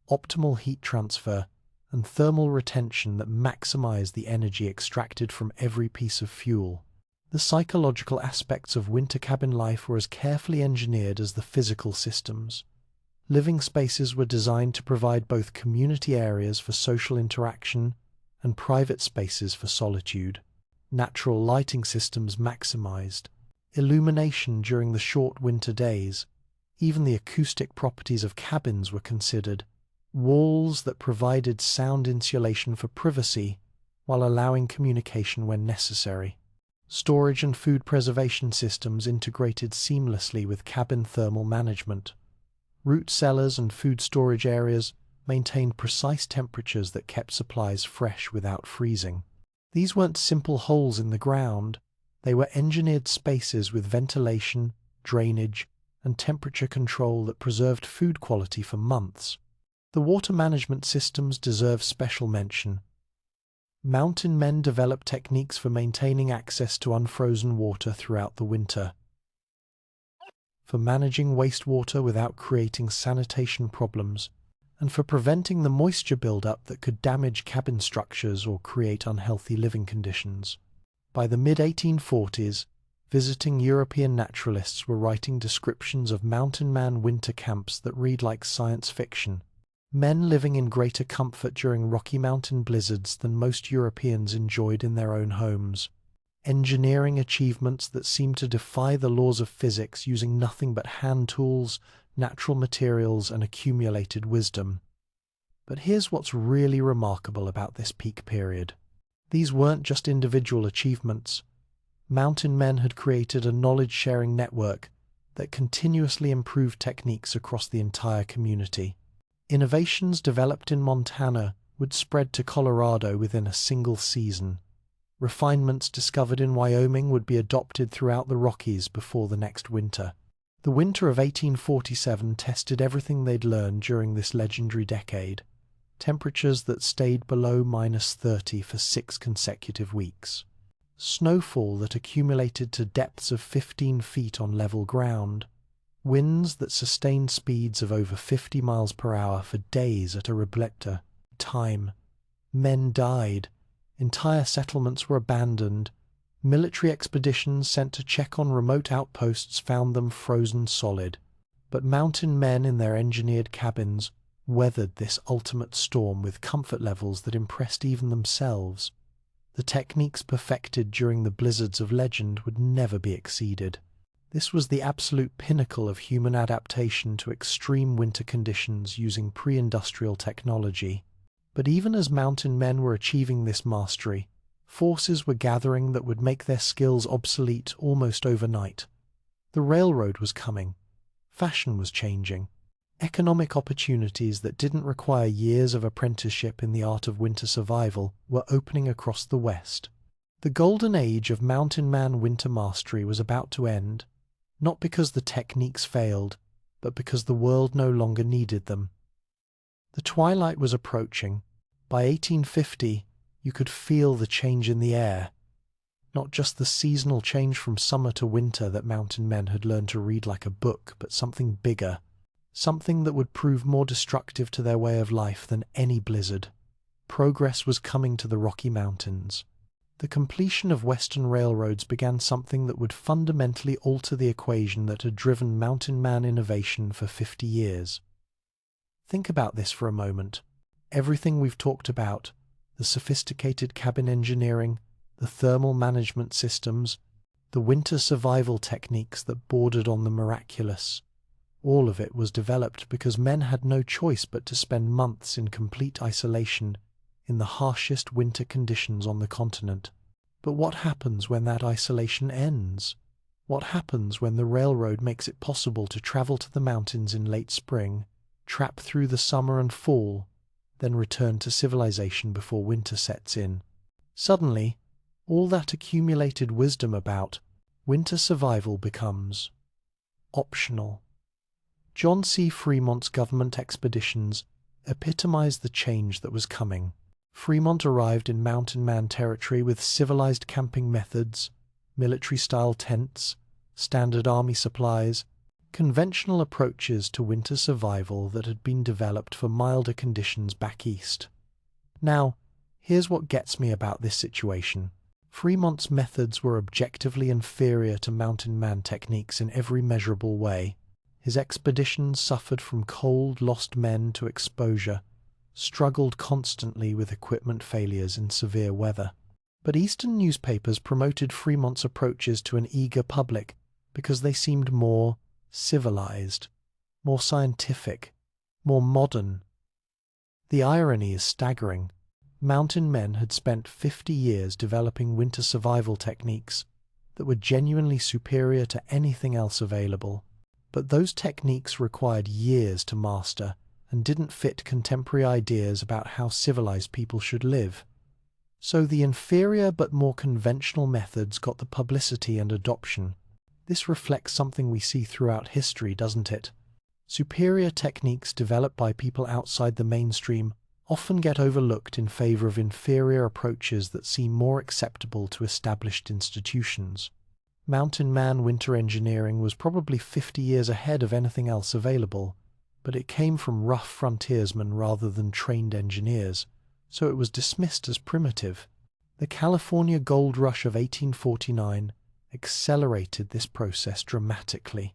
S1: optimal heat transfer, and thermal retention that maximized the energy extracted from every piece of fuel. The psychological aspects of winter cabin life were as carefully engineered as the physical systems. Living spaces were designed to provide both community areas for social interaction and private spaces for solitude. Natural lighting systems maximized illumination during the short winter days. Even the acoustic properties of cabins were considered. Walls that provided sound insulation for privacy while allowing communication when necessary. Storage and food preservation systems integrated seamlessly with cabin thermal management. Root cellars and food storage areas maintained precise temperatures that kept supplies fresh without freezing. These weren't simple holes in the ground. They were engineered spaces with ventilation, drainage, and temperature control that preserved food quality for months. The water management systems deserve special mention. Mountain men developed techniques for maintaining access to unfrozen water throughout the winter, for managing wastewater without creating sanitation problems, and for preventing the moisture buildup that could damage cabin structures or create unhealthy living conditions. By the mid-1840s, visiting European naturalists were writing descriptions of mountain man winter camps that read like science fiction. Men living in greater comfort during Rocky Mountain blizzards than most Europeans enjoyed in their own homes. Engineering achievements that seemed to defy the laws of physics using nothing but hand tools, natural materials, and accumulated wisdom. But here's what's really remarkable about this peak period. These weren't just individual achievements. Mountain men had created a knowledge-sharing network that continuously improved techniques across the entire community. Innovations developed in Montana would spread to Colorado within a single season. Refinements discovered in Wyoming would be adopted throughout the Rockies before the next winter. The winter of 1847 tested everything they'd learned during this legendary decade. Temperatures that stayed below -30 for 6 consecutive weeks. Snowfall that accumulated to depths of 15 feet on level ground. Winds that sustained speeds of over 50 miles per hour for days at a rebletta time. Men died. Entire settlements were abandoned. Military expeditions sent to check on remote outposts found them frozen solid. But mountain men in their engineered cabins weathered this ultimate storm with comfort levels that impressed even themselves. The techniques perfected during the blizzards of legend would never be exceeded. This was the absolute pinnacle of human adaptation to extreme winter conditions using pre-industrial technology. But even as mountain men were achieving this mastery, forces were gathering that would make their skills obsolete almost overnight. The railroad was coming. Fashion was changing. Economic opportunities that didn't require years of apprenticeship in the art of winter survival were opening across the West. The golden age of mountain man winter mastery was about to end, not because the techniques failed, but because the world no longer needed them. The twilight was approaching. By 1850, you could feel the change in the air. Not just the seasonal change from summer to winter that mountain men had learned to read like a book, but something bigger. Something that would prove more destructive to their way of life than any blizzard. Progress was coming to the Rocky Mountains. The completion of Western railroads began something that would fundamentally alter the equation that had driven mountain man innovation for 50 years. Think about this for a moment. Everything we've talked about, the sophisticated cabin engineering, the thermal management systems, the winter survival techniques that bordered on the miraculous, all of it was developed because men had no choice but to spend months in complete isolation in the harshest winter conditions on the continent. But what happens when that isolation ends? What happens when the railroad makes it possible to travel to the mountains in late spring, trap through the summer and fall, then return to civilization before winter sets in? Suddenly, all that accumulated wisdom about winter survival becomes optional. John C. Fremont's government expeditions epitomized the change that was coming. Fremont arrived in mountain man territory with civilized camping methods, military-style tents, standard army supplies, conventional approaches to winter survival that had been developed for milder conditions back east. Now, here's what gets me about this situation. Fremont's methods were objectively inferior to mountain man techniques in every measurable way. His expeditions suffered from cold, lost men to exposure, struggled constantly with equipment failures in severe weather. But Eastern newspapers promoted Fremont's approaches to an eager public because they seemed more civilized, more scientific, more modern. The irony is staggering. Mountain men had spent 50 years developing winter survival techniques that were genuinely superior to anything else available. But those techniques required years to master and didn't fit contemporary ideas about how civilized people should live. So the inferior but more conventional methods got the publicity and adoption. This reflects something we see throughout history, doesn't it? Superior techniques developed by people outside the mainstream often get overlooked in favor of inferior approaches that seem more acceptable to established institutions. Mountain man winter engineering was probably 50 years ahead of anything else available, but it came from rough frontiersmen rather than trained engineers, so it was dismissed as primitive. The California gold rush of 1849 accelerated this process dramatically.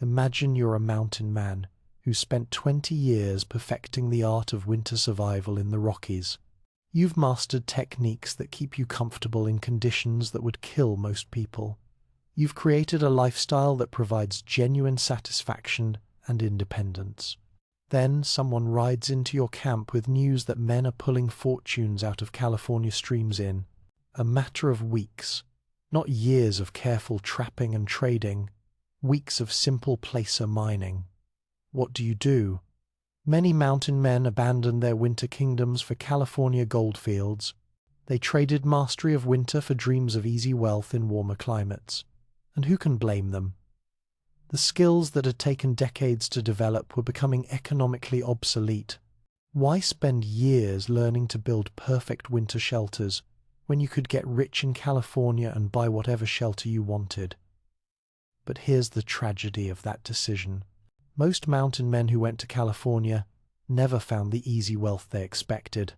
S1: Imagine you're a mountain man who spent 20 years perfecting the art of winter survival in the Rockies. You've mastered techniques that keep you comfortable in conditions that would kill most people. You've created a lifestyle that provides genuine satisfaction and independence. Then someone rides into your camp with news that men are pulling fortunes out of California streams in a matter of weeks, not years of careful trapping and trading, weeks of simple placer mining. What do? Many mountain men abandoned their winter kingdoms for California goldfields. They traded mastery of winter for dreams of easy wealth in warmer climates. And who can blame them? The skills that had taken decades to develop were becoming economically obsolete. Why spend years learning to build perfect winter shelters when you could get rich in California and buy whatever shelter you wanted? But here's the tragedy of that decision. Most mountain men who went to California never found the easy wealth they expected.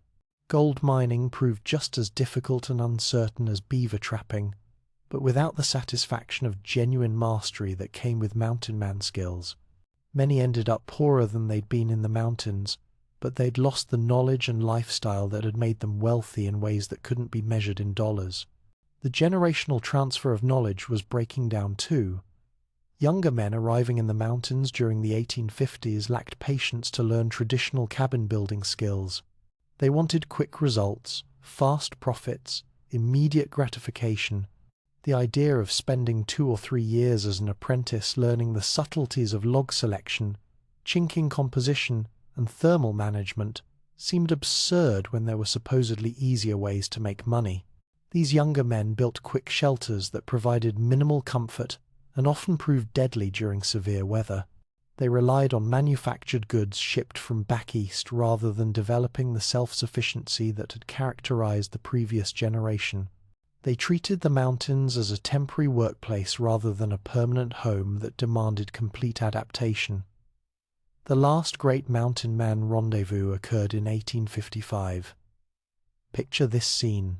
S1: Gold mining proved just as difficult and uncertain as beaver trapping, but without the satisfaction of genuine mastery that came with mountain man skills. Many ended up poorer than they'd been in the mountains, but they'd lost the knowledge and lifestyle that had made them wealthy in ways that couldn't be measured in dollars. The generational transfer of knowledge was breaking down too. Younger men arriving in the mountains during the 1850s lacked patience to learn traditional cabin building skills. They wanted quick results, fast profits, immediate gratification. The idea of spending 2 or 3 years as an apprentice learning the subtleties of log selection, chinking composition, and thermal management seemed absurd when there were supposedly easier ways to make money. These younger men built quick shelters that provided minimal comfort and often proved deadly during severe weather. They relied on manufactured goods shipped from back east rather than developing the self-sufficiency that had characterized the previous generation. They treated the mountains as a temporary workplace rather than a permanent home that demanded complete adaptation. The last great mountain man rendezvous occurred in 1855. Picture this scene.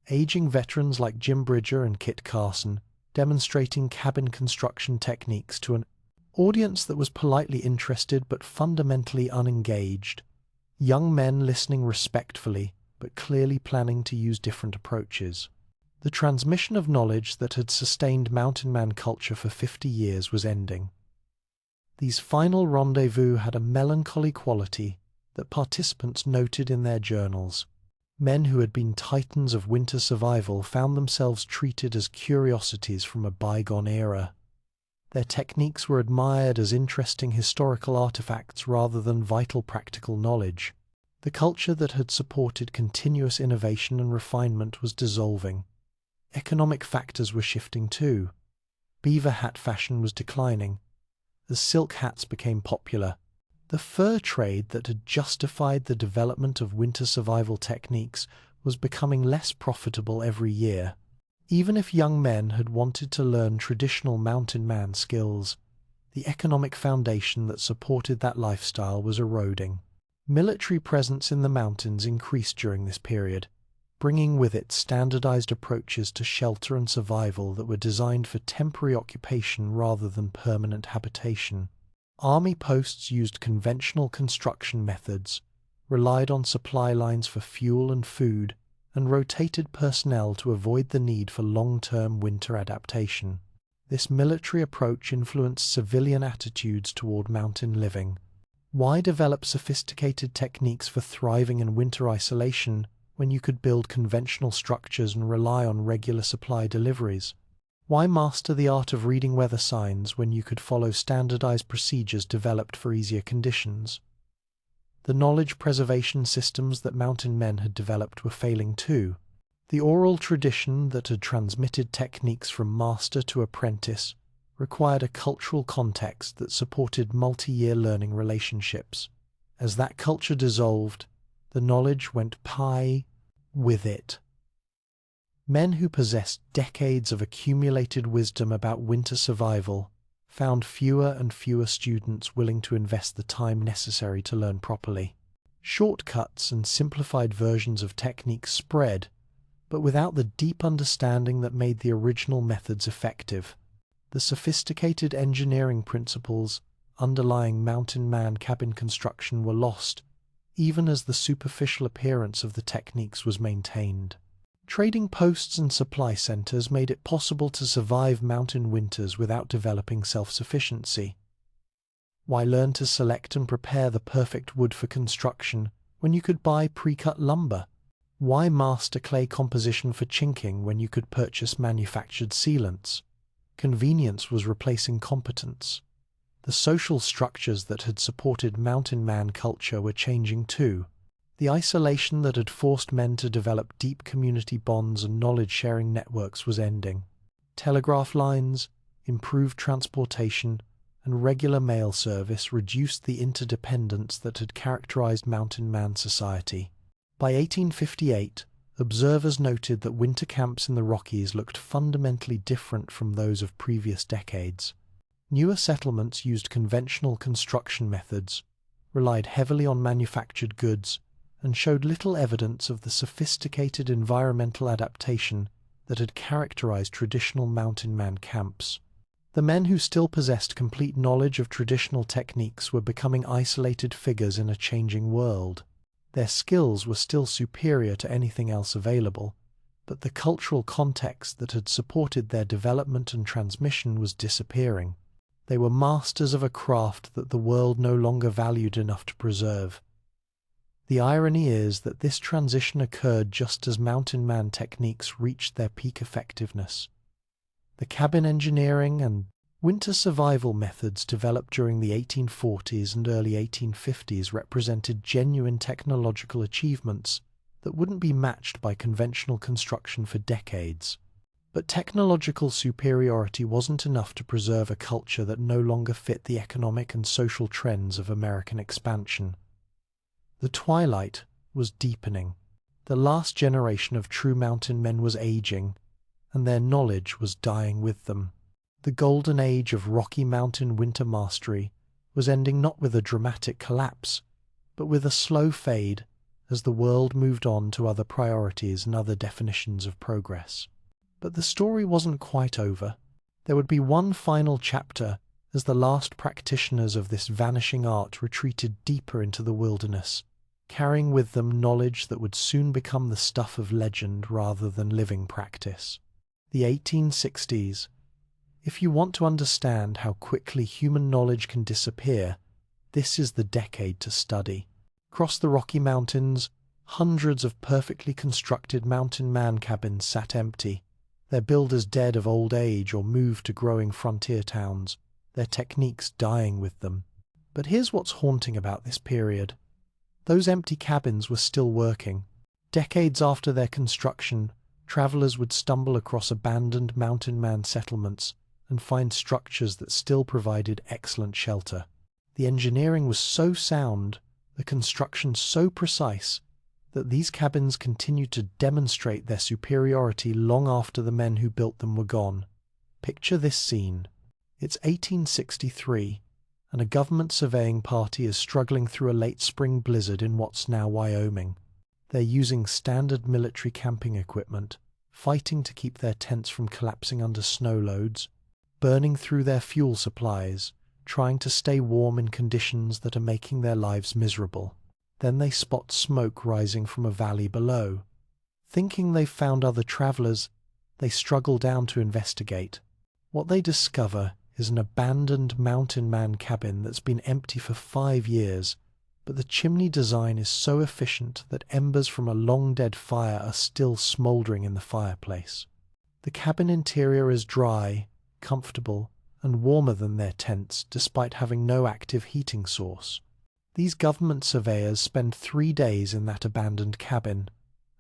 S1: Aging veterans like Jim Bridger and Kit Carson demonstrating cabin construction techniques to an audience that was politely interested but fundamentally unengaged. Young men listening respectfully but clearly planning to use different approaches. The transmission of knowledge that had sustained mountain man culture for 50 years was ending. These final rendezvous had a melancholy quality that participants noted in their journals. Men who had been titans of winter survival found themselves treated as curiosities from a bygone era. Their techniques were admired as interesting historical artifacts rather than vital practical knowledge. The culture that had supported continuous innovation and refinement was dissolving. Economic factors were shifting too. Beaver hat fashion was declining, as silk hats became popular. The fur trade that had justified the development of winter survival techniques was becoming less profitable every year. Even if young men had wanted to learn traditional mountain man skills, the economic foundation that supported that lifestyle was eroding. Military presence in the mountains increased during this period, bringing with it standardized approaches to shelter and survival that were designed for temporary occupation rather than permanent habitation. Army posts used conventional construction methods, relied on supply lines for fuel and food, and rotated personnel to avoid the need for long-term winter adaptation. This military approach influenced civilian attitudes toward mountain living. Why develop sophisticated techniques for thriving in winter isolation when you could build conventional structures and rely on regular supply deliveries? Why master the art of reading weather signs when you could follow standardized procedures developed for easier conditions? The knowledge preservation systems that mountain men had developed were failing too. The oral tradition that had transmitted techniques from master to apprentice required a cultural context that supported multi-year learning relationships. As that culture dissolved, the knowledge went pie with it. Men who possessed decades of accumulated wisdom about winter survival found fewer and fewer students willing to invest the time necessary to learn properly. Shortcuts and simplified versions of techniques spread, but without the deep understanding that made the original methods effective. The sophisticated engineering principles underlying mountain man cabin construction were lost, even as the superficial appearance of the techniques was maintained. Trading posts and supply centers made it possible to survive mountain winters without developing self-sufficiency. Why learn to select and prepare the perfect wood for construction when you could buy pre-cut lumber? Why master clay composition for chinking when you could purchase manufactured sealants? Convenience was replacing competence. The social structures that had supported mountain man culture were changing too. The isolation that had forced men to develop deep community bonds and knowledge-sharing networks was ending. Telegraph lines, improved transportation, and regular mail service reduced the interdependence that had characterized mountain man society. By 1858, observers noted that winter camps in the Rockies looked fundamentally different from those of previous decades. Newer settlements used conventional construction methods, relied heavily on manufactured goods, and showed little evidence of the sophisticated environmental adaptation that had characterized traditional mountain man camps. The men who still possessed complete knowledge of traditional techniques were becoming isolated figures in a changing world. Their skills were still superior to anything else available, but the cultural context that had supported their development and transmission was disappearing. They were masters of a craft that the world no longer valued enough to preserve. The irony is that this transition occurred just as mountain man techniques reached their peak effectiveness. The cabin engineering and winter survival methods developed during the 1840s and early 1850s represented genuine technological achievements that wouldn't be matched by conventional construction for decades. But technological superiority wasn't enough to preserve a culture that no longer fit the economic and social trends of American expansion. The twilight was deepening. The last generation of true mountain men was aging, and their knowledge was dying with them. The golden age of Rocky Mountain winter mastery was ending not with a dramatic collapse, but with a slow fade as the world moved on to other priorities and other definitions of progress. But the story wasn't quite over. There would be one final chapter as the last practitioners of this vanishing art retreated deeper into the wilderness, carrying with them knowledge that would soon become the stuff of legend rather than living practice. The 1860s. If you want to understand how quickly human knowledge can disappear, this is the decade to study. Across the Rocky Mountains, hundreds of perfectly constructed mountain man cabins sat empty, their builders dead of old age or moved to growing frontier towns, their techniques dying with them. But here's what's haunting about this period. Those empty cabins were still working. Decades after their construction, travelers would stumble across abandoned mountain man settlements and find structures that still provided excellent shelter. The engineering was so sound, the construction so precise, that these cabins continued to demonstrate their superiority long after the men who built them were gone. Picture this scene. It's 1863, and a government surveying party is struggling through a late spring blizzard in what's now Wyoming. They're using standard military camping equipment, fighting to keep their tents from collapsing under snow loads, burning through their fuel supplies, trying to stay warm in conditions that are making their lives miserable. Then they spot smoke rising from a valley below. Thinking they've found other travelers, they struggle down to investigate. What they discover is an abandoned mountain man cabin that's been empty for 5 years, but the chimney design is so efficient that embers from a long-dead fire are still smouldering in the fireplace. The cabin interior is dry, comfortable, and warmer than their tents, despite having no active heating source. These government surveyors spend 3 days in that abandoned cabin,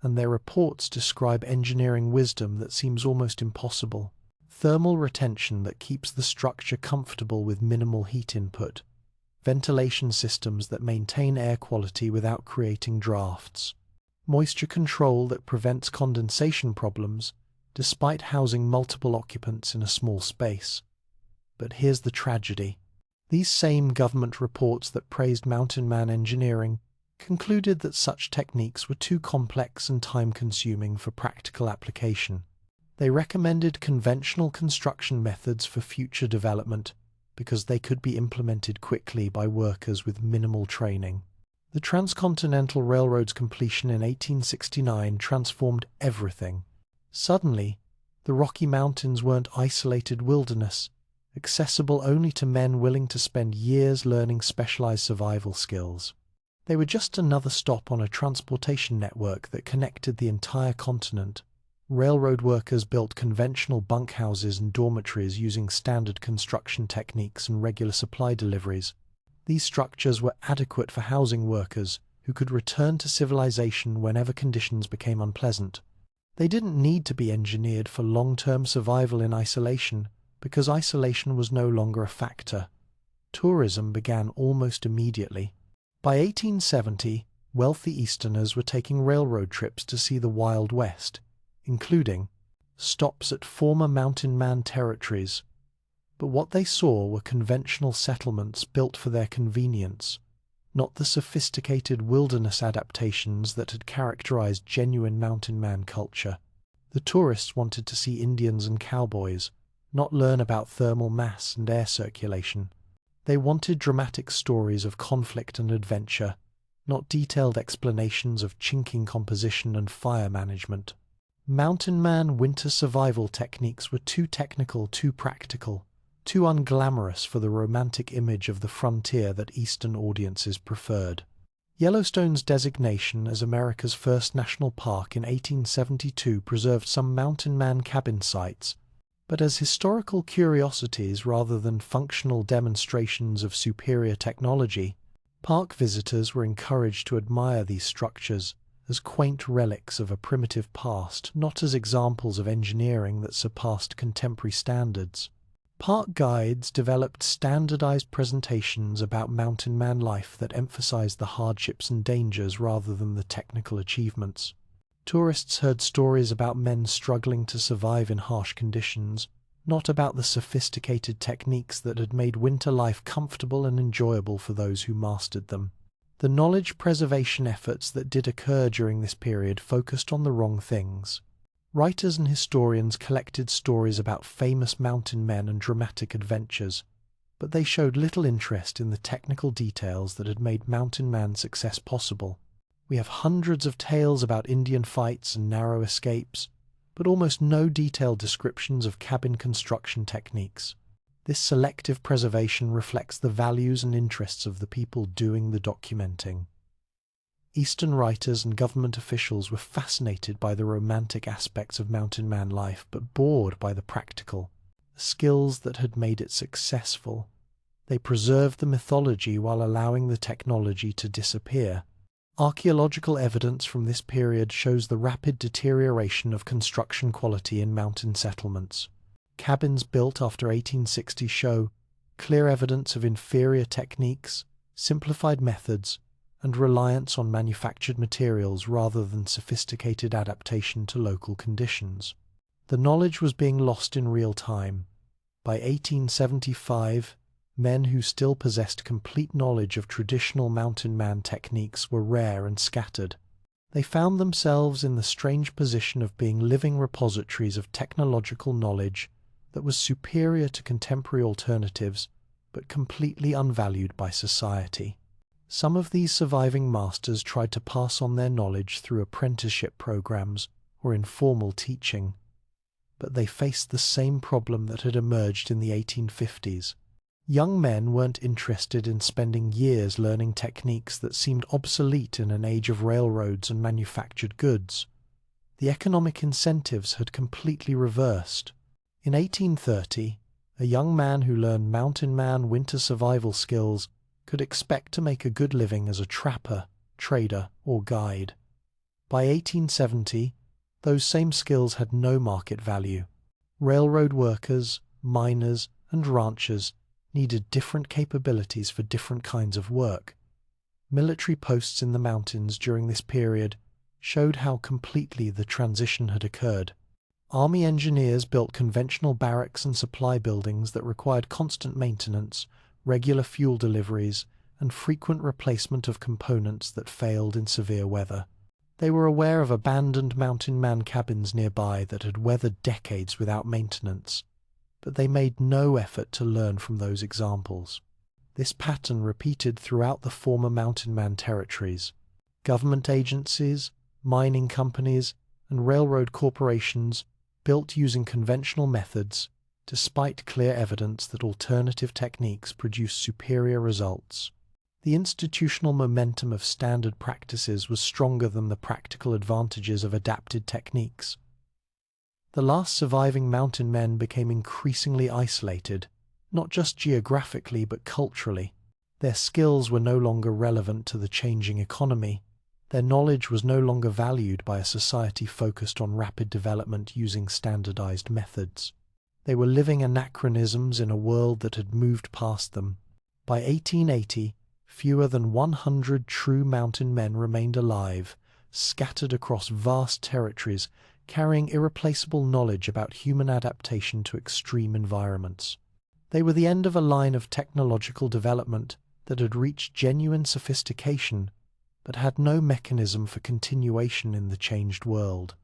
S1: and their reports describe engineering wisdom that seems almost impossible. Thermal retention that keeps the structure comfortable with minimal heat input. Ventilation systems that maintain air quality without creating drafts. Moisture control that prevents condensation problems, despite housing multiple occupants in a small space. But here's the tragedy. These same government reports that praised mountain man engineering concluded that such techniques were too complex and time-consuming for practical application. They recommended conventional construction methods for future development because they could be implemented quickly by workers with minimal training. The Transcontinental Railroad's completion in 1869 transformed everything. Suddenly, the Rocky Mountains weren't isolated wilderness, accessible only to men willing to spend years learning specialized survival skills. They were just another stop on a transportation network that connected the entire continent. Railroad workers built conventional bunkhouses and dormitories using standard construction techniques and regular supply deliveries. These structures were adequate for housing workers who could return to civilization whenever conditions became unpleasant. They didn't need to be engineered for long-term survival in isolation, because isolation was no longer a factor. Tourism began almost immediately. By 1870, wealthy Easterners were taking railroad trips to see the Wild West, including stops at former mountain man territories. But what they saw were conventional settlements built for their convenience, not the sophisticated wilderness adaptations that had characterized genuine mountain man culture. The tourists wanted to see Indians and cowboys, not learn about thermal mass and air circulation. They wanted dramatic stories of conflict and adventure, not detailed explanations of chinking composition and fire management. Mountain Man winter survival techniques were too technical, too practical, too unglamorous for the romantic image of the frontier that Eastern audiences preferred. Yellowstone's designation as America's first national park in 1872 preserved some Mountain Man cabin sites, but as historical curiosities rather than functional demonstrations of superior technology, park visitors were encouraged to admire these structures as quaint relics of a primitive past, not as examples of engineering that surpassed contemporary standards. Park guides developed standardized presentations about Mountain Man life that emphasized the hardships and dangers rather than the technical achievements. Tourists heard stories about men struggling to survive in harsh conditions, not about the sophisticated techniques that had made winter life comfortable and enjoyable for those who mastered them. The knowledge preservation efforts that did occur during this period focused on the wrong things. Writers and historians collected stories about famous mountain men and dramatic adventures, but they showed little interest in the technical details that had made Mountain Man's success possible. We have hundreds of tales about Indian fights and narrow escapes, but almost no detailed descriptions of cabin construction techniques. This selective preservation reflects the values and interests of the people doing the documenting. Eastern writers and government officials were fascinated by the romantic aspects of Mountain Man life, but bored by the practical, the skills that had made it successful. They preserved the mythology while allowing the technology to disappear. Archaeological evidence from this period shows the rapid deterioration of construction quality in mountain settlements. Cabins built after 1860 show clear evidence of inferior techniques, simplified methods, and reliance on manufactured materials rather than sophisticated adaptation to local conditions. The knowledge was being lost in real time. By 1875, men who still possessed complete knowledge of traditional Mountain Man techniques were rare and scattered. They found themselves in the strange position of being living repositories of technological knowledge that was superior to contemporary alternatives, but completely unvalued by society. Some of these surviving masters tried to pass on their knowledge through apprenticeship programs or informal teaching, but they faced the same problem that had emerged in the 1850s. Young men weren't interested in spending years learning techniques that seemed obsolete in an age of railroads and manufactured goods. The economic incentives had completely reversed. In 1830, a young man who learned Mountain Man winter survival skills could expect to make a good living as a trapper, trader, or guide. By 1870, those same skills had no market value. Railroad workers, miners, and ranchers needed different capabilities for different kinds of work. Military posts in the mountains during this period showed how completely the transition had occurred. Army engineers built conventional barracks and supply buildings that required constant maintenance, regular fuel deliveries, and frequent replacement of components that failed in severe weather. They were aware of abandoned Mountain Man cabins nearby that had weathered decades without maintenance, but they made no effort to learn from those examples. This pattern repeated throughout the former Mountain Man territories. Government agencies, mining companies, and railroad corporations built using conventional methods, despite clear evidence that alternative techniques produced superior results. The institutional momentum of standard practices was stronger than the practical advantages of adapted techniques. The last surviving mountain men became increasingly isolated, not just geographically but culturally. Their skills were no longer relevant to the changing economy. Their knowledge was no longer valued by a society focused on rapid development using standardized methods. They were living anachronisms in a world that had moved past them. By 1880, fewer than 100 true mountain men remained alive, scattered across vast territories, carrying irreplaceable knowledge about human adaptation to extreme environments. They were the end of a line of technological development that had reached genuine sophistication, but had no mechanism for continuation in the changed world.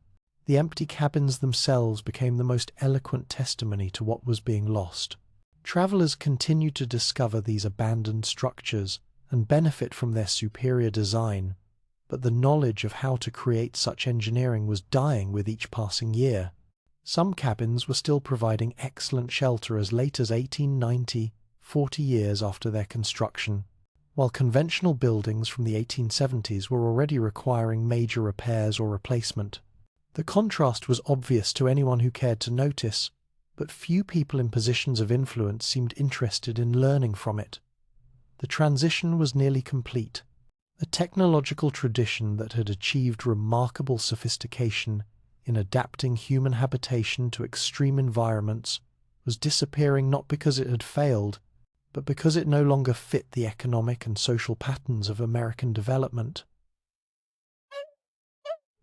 S1: The empty cabins themselves became the most eloquent testimony to what was being lost. Travelers continued to discover these abandoned structures and benefit from their superior design, but the knowledge of how to create such engineering was dying with each passing year. Some cabins were still providing excellent shelter as late as 1890, 40 years after their construction, while conventional buildings from the 1870s were already requiring major repairs or replacement. The contrast was obvious to anyone who cared to notice, but few people in positions of influence seemed interested in learning from it. The transition was nearly complete. A technological tradition that had achieved remarkable sophistication in adapting human habitation to extreme environments was disappearing not because it had failed, but because it no longer fit the economic and social patterns of American development.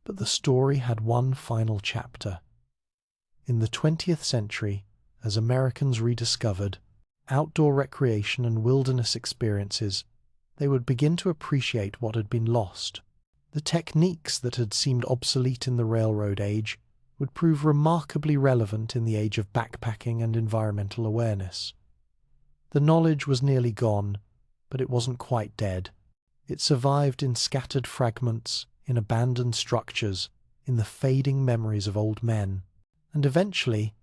S1: But the story had one final chapter. In the 20th century, as Americans rediscovered outdoor recreation and wilderness experiences, they would begin to appreciate what had been lost. The techniques that had seemed obsolete in the railroad age would prove remarkably relevant in the age of backpacking and environmental awareness. The knowledge was nearly gone, but it wasn't quite dead. It survived in scattered fragments, in abandoned structures, in the fading memories of old men, and eventually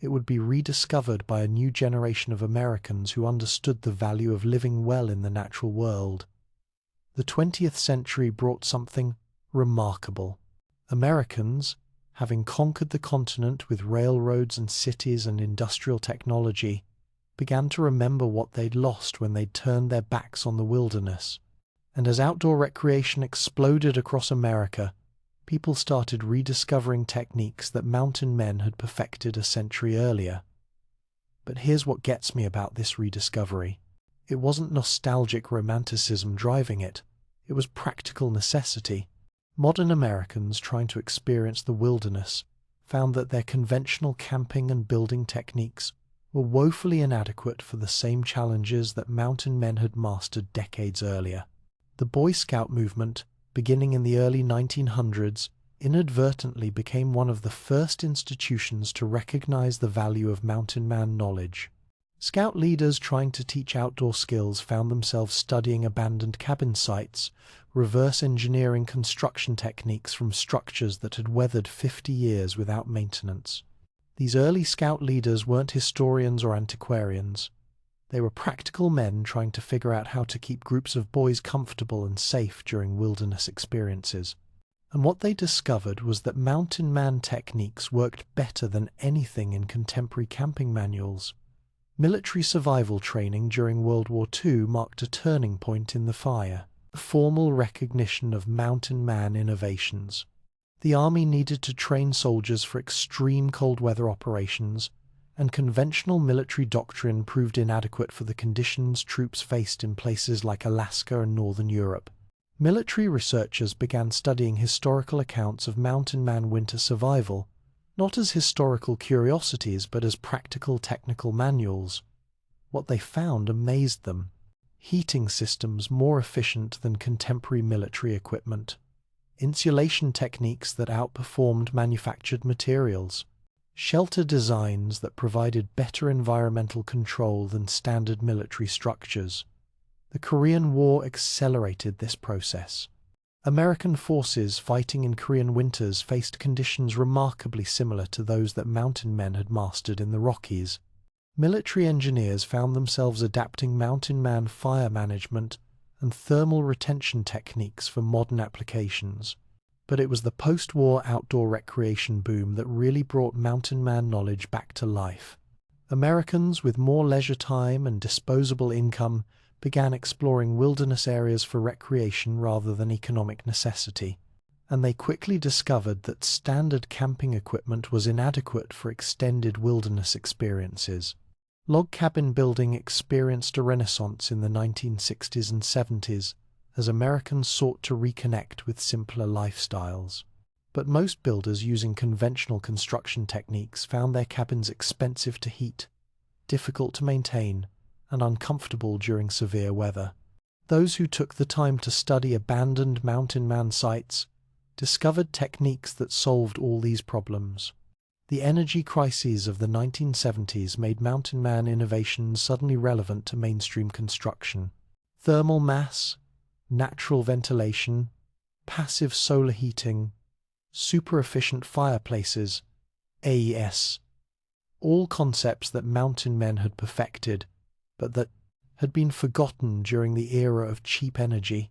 S1: it would be rediscovered by a new generation of Americans who understood the value of living well in the natural world. The 20th century brought something remarkable. Americans, having conquered the continent with railroads and cities and industrial technology, began to remember what they'd lost when they'd turned their backs on the wilderness. And as outdoor recreation exploded across America, people started rediscovering techniques that mountain men had perfected a century earlier. But here's what gets me about this rediscovery. It wasn't nostalgic romanticism driving it. It was practical necessity. Modern Americans trying to experience the wilderness found that their conventional camping and building techniques were woefully inadequate for the same challenges that mountain men had mastered decades earlier. The Boy Scout movement, beginning in the early 1900s, inadvertently became one of the first institutions to recognize the value of mountain man knowledge. Scout leaders trying to teach outdoor skills found themselves studying abandoned cabin sites, reverse engineering construction techniques from structures that had weathered 50 years without maintenance. These early Scout leaders weren't historians or antiquarians. They were practical men trying to figure out how to keep groups of boys comfortable and safe during wilderness experiences. And what they discovered was that mountain man techniques worked better than anything in contemporary camping manuals. Military survival training during World War II marked a turning point in the fire, a formal recognition of mountain man innovations. The army needed to train soldiers for extreme cold weather operations, and conventional military doctrine proved inadequate for the conditions troops faced in places like Alaska and northern Europe. Military researchers began studying historical accounts of mountain man winter survival, not as historical curiosities but as practical technical manuals. What they found amazed them. Heating systems more efficient than contemporary military equipment. Insulation techniques that outperformed manufactured materials. Shelter designs that provided better environmental control than standard military structures. The Korean War accelerated this process. American forces fighting in Korean winters faced conditions remarkably similar to those that mountain men had mastered in the Rockies. Military engineers found themselves adapting mountain man fire management and thermal retention techniques for modern applications. But it was the post-war outdoor recreation boom that really brought mountain man knowledge back to life. Americans with more leisure time and disposable income began exploring wilderness areas for recreation rather than economic necessity, and they quickly discovered that standard camping equipment was inadequate for extended wilderness experiences. Log cabin building experienced a renaissance in the 1960s and 70s as Americans sought to reconnect with simpler lifestyles. But most builders using conventional construction techniques found their cabins expensive to heat, difficult to maintain, and uncomfortable during severe weather. Those who took the time to study abandoned mountain man sites discovered techniques that solved all these problems. The energy crises of the 1970s made mountain man innovations suddenly relevant to mainstream construction. Thermal mass, natural ventilation, passive solar heating, super-efficient fireplaces, AES, all concepts that mountain men had perfected, but that had been forgotten during the era of cheap energy.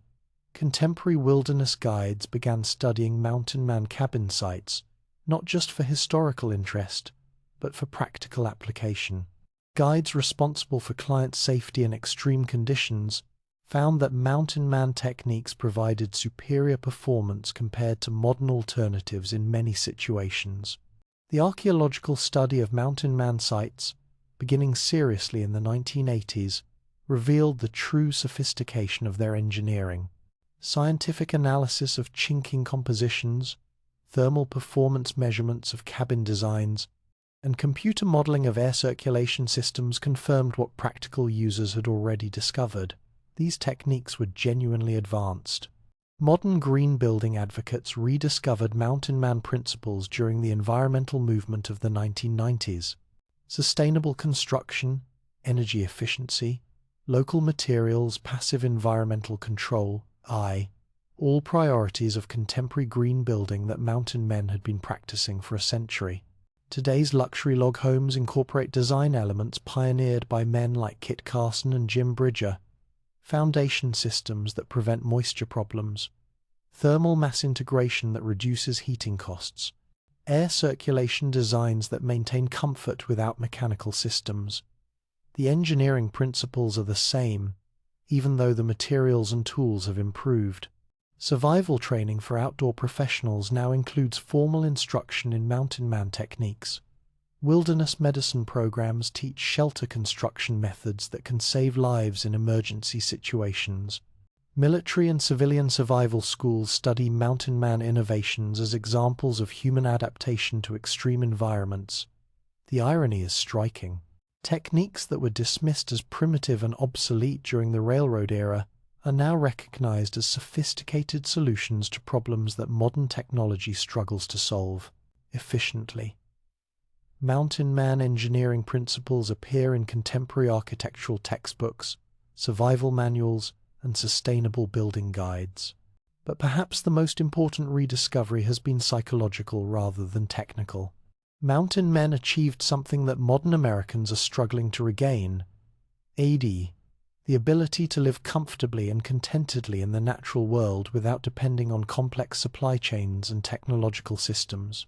S1: Contemporary wilderness guides began studying mountain man cabin sites, not just for historical interest, but for practical application. Guides responsible for client safety in extreme conditions found that mountain man techniques provided superior performance compared to modern alternatives in many situations. The archaeological study of mountain man sites, beginning seriously in the 1980s, revealed the true sophistication of their engineering. Scientific analysis of chinking compositions, thermal performance measurements of cabin designs, and computer modeling of air circulation systems confirmed what practical users had already discovered. These techniques were genuinely advanced. Modern green building advocates rediscovered mountain man principles during the environmental movement of the 1990s. Sustainable construction, energy efficiency, local materials, passive environmental control, all priorities of contemporary green building that mountain men had been practicing for a century. Today's luxury log homes incorporate design elements pioneered by men like Kit Carson and Jim Bridger, foundation systems that prevent moisture problems, thermal mass integration that reduces heating costs, air circulation designs that maintain comfort without mechanical systems. The engineering principles are the same, even though the materials and tools have improved. Survival training for outdoor professionals now includes formal instruction in mountain man techniques. Wilderness medicine programs teach shelter construction methods that can save lives in emergency situations. Military and civilian survival schools study mountain man innovations as examples of human adaptation to extreme environments. The irony is striking. Techniques that were dismissed as primitive and obsolete during the railroad era are now recognized as sophisticated solutions to problems that modern technology struggles to solve efficiently. Mountain man engineering principles appear in contemporary architectural textbooks, survival manuals, and sustainable building guides. But perhaps the most important rediscovery has been psychological rather than technical. Mountain men achieved something that modern Americans are struggling to regain: the ability to live comfortably and contentedly in the natural world without depending on complex supply chains and technological systems.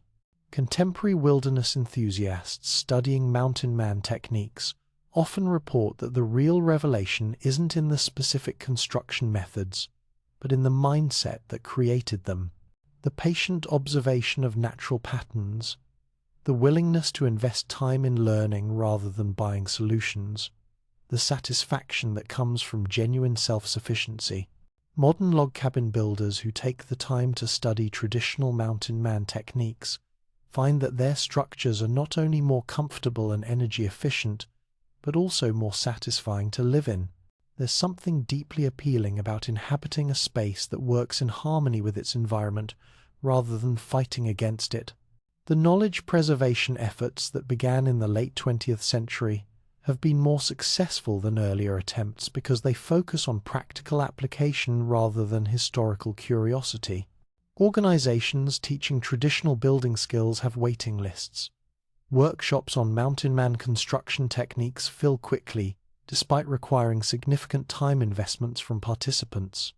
S1: Contemporary wilderness enthusiasts studying mountain man techniques often report that the real revelation isn't in the specific construction methods, but in the mindset that created them. The patient observation of natural patterns, the willingness to invest time in learning rather than buying solutions, the satisfaction that comes from genuine self-sufficiency. Modern log cabin builders who take the time to study traditional mountain man techniques find that their structures are not only more comfortable and energy efficient, but also more satisfying to live in. There's something deeply appealing about inhabiting a space that works in harmony with its environment rather than fighting against it. The knowledge preservation efforts that began in the late 20th century have been more successful than earlier attempts because they focus on practical application rather than historical curiosity. Organizations teaching traditional building skills have waiting lists. Workshops on mountain man construction techniques fill quickly, despite requiring significant time investments from participants.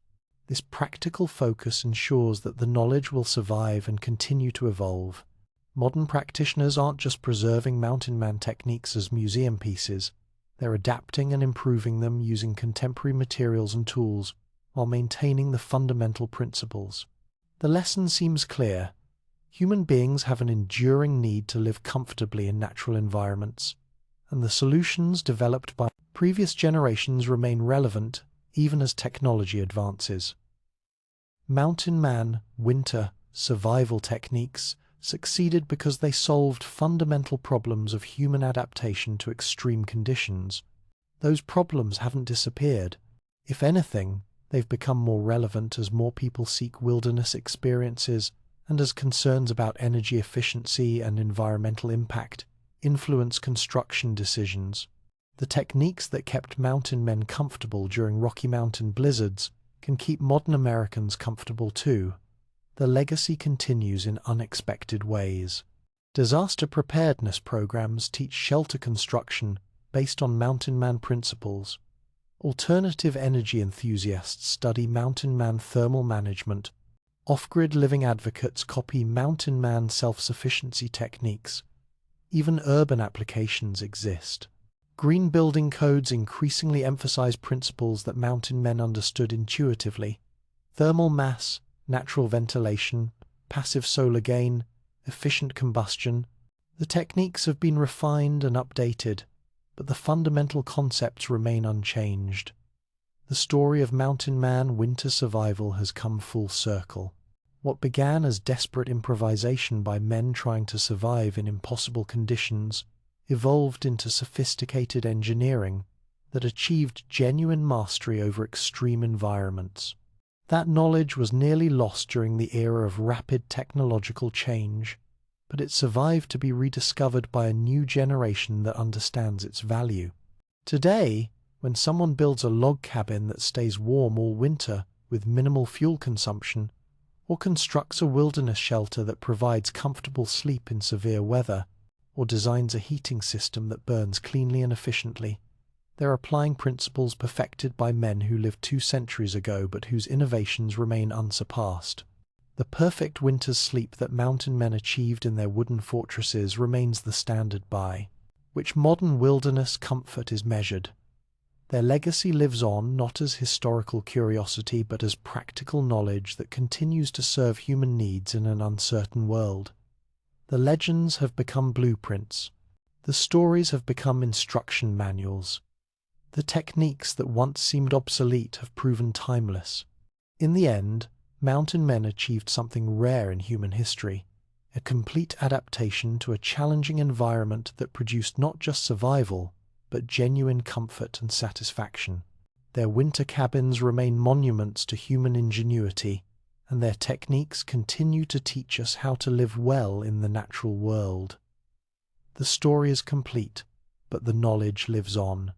S1: This practical focus ensures that the knowledge will survive and continue to evolve. Modern practitioners aren't just preserving mountain man techniques as museum pieces, they're adapting and improving them using contemporary materials and tools while maintaining the fundamental principles. The lesson seems clear. Human beings have an enduring need to live comfortably in natural environments, and the solutions developed by previous generations remain relevant even as technology advances. Mountain man, winter, survival techniques succeeded because they solved fundamental problems of human adaptation to extreme conditions. Those problems haven't disappeared. If anything, They've become more relevant as more people seek wilderness experiences and as concerns about energy efficiency and environmental impact influence construction decisions. The techniques that kept mountain men comfortable during Rocky Mountain blizzards can keep modern Americans comfortable too. The legacy continues in unexpected ways. Disaster preparedness programs teach shelter construction based on mountain man principles. Alternative energy enthusiasts study mountain man thermal management. Off-grid living advocates copy mountain man self-sufficiency techniques. Even urban applications exist. Green building codes increasingly emphasize principles that mountain men understood intuitively: thermal mass, natural ventilation, passive solar gain, efficient combustion. The techniques have been refined and updated, but the fundamental concepts remain unchanged. The story of mountain man winter survival has come full circle. What began as desperate improvisation by men trying to survive in impossible conditions evolved into sophisticated engineering that achieved genuine mastery over extreme environments. That knowledge was nearly lost during the era of rapid technological change, but it survived to be rediscovered by a new generation that understands its value. Today, when someone builds a log cabin that stays warm all winter with minimal fuel consumption, or constructs a wilderness shelter that provides comfortable sleep in severe weather, or designs a heating system that burns cleanly and efficiently, they're applying principles perfected by men who lived 2 centuries ago but whose innovations remain unsurpassed. The perfect winter's sleep that mountain men achieved in their wooden fortresses remains the standard by which modern wilderness comfort is measured. Their legacy lives on not as historical curiosity but as practical knowledge that continues to serve human needs in an uncertain world. The legends have become blueprints. The stories have become instruction manuals. The techniques that once seemed obsolete have proven timeless. In the end, mountain men achieved something rare in human history: a complete adaptation to a challenging environment that produced not just survival, but genuine comfort and satisfaction. Their winter cabins remain monuments to human ingenuity, and their techniques continue to teach us how to live well in the natural world. The story is complete, but the knowledge lives on.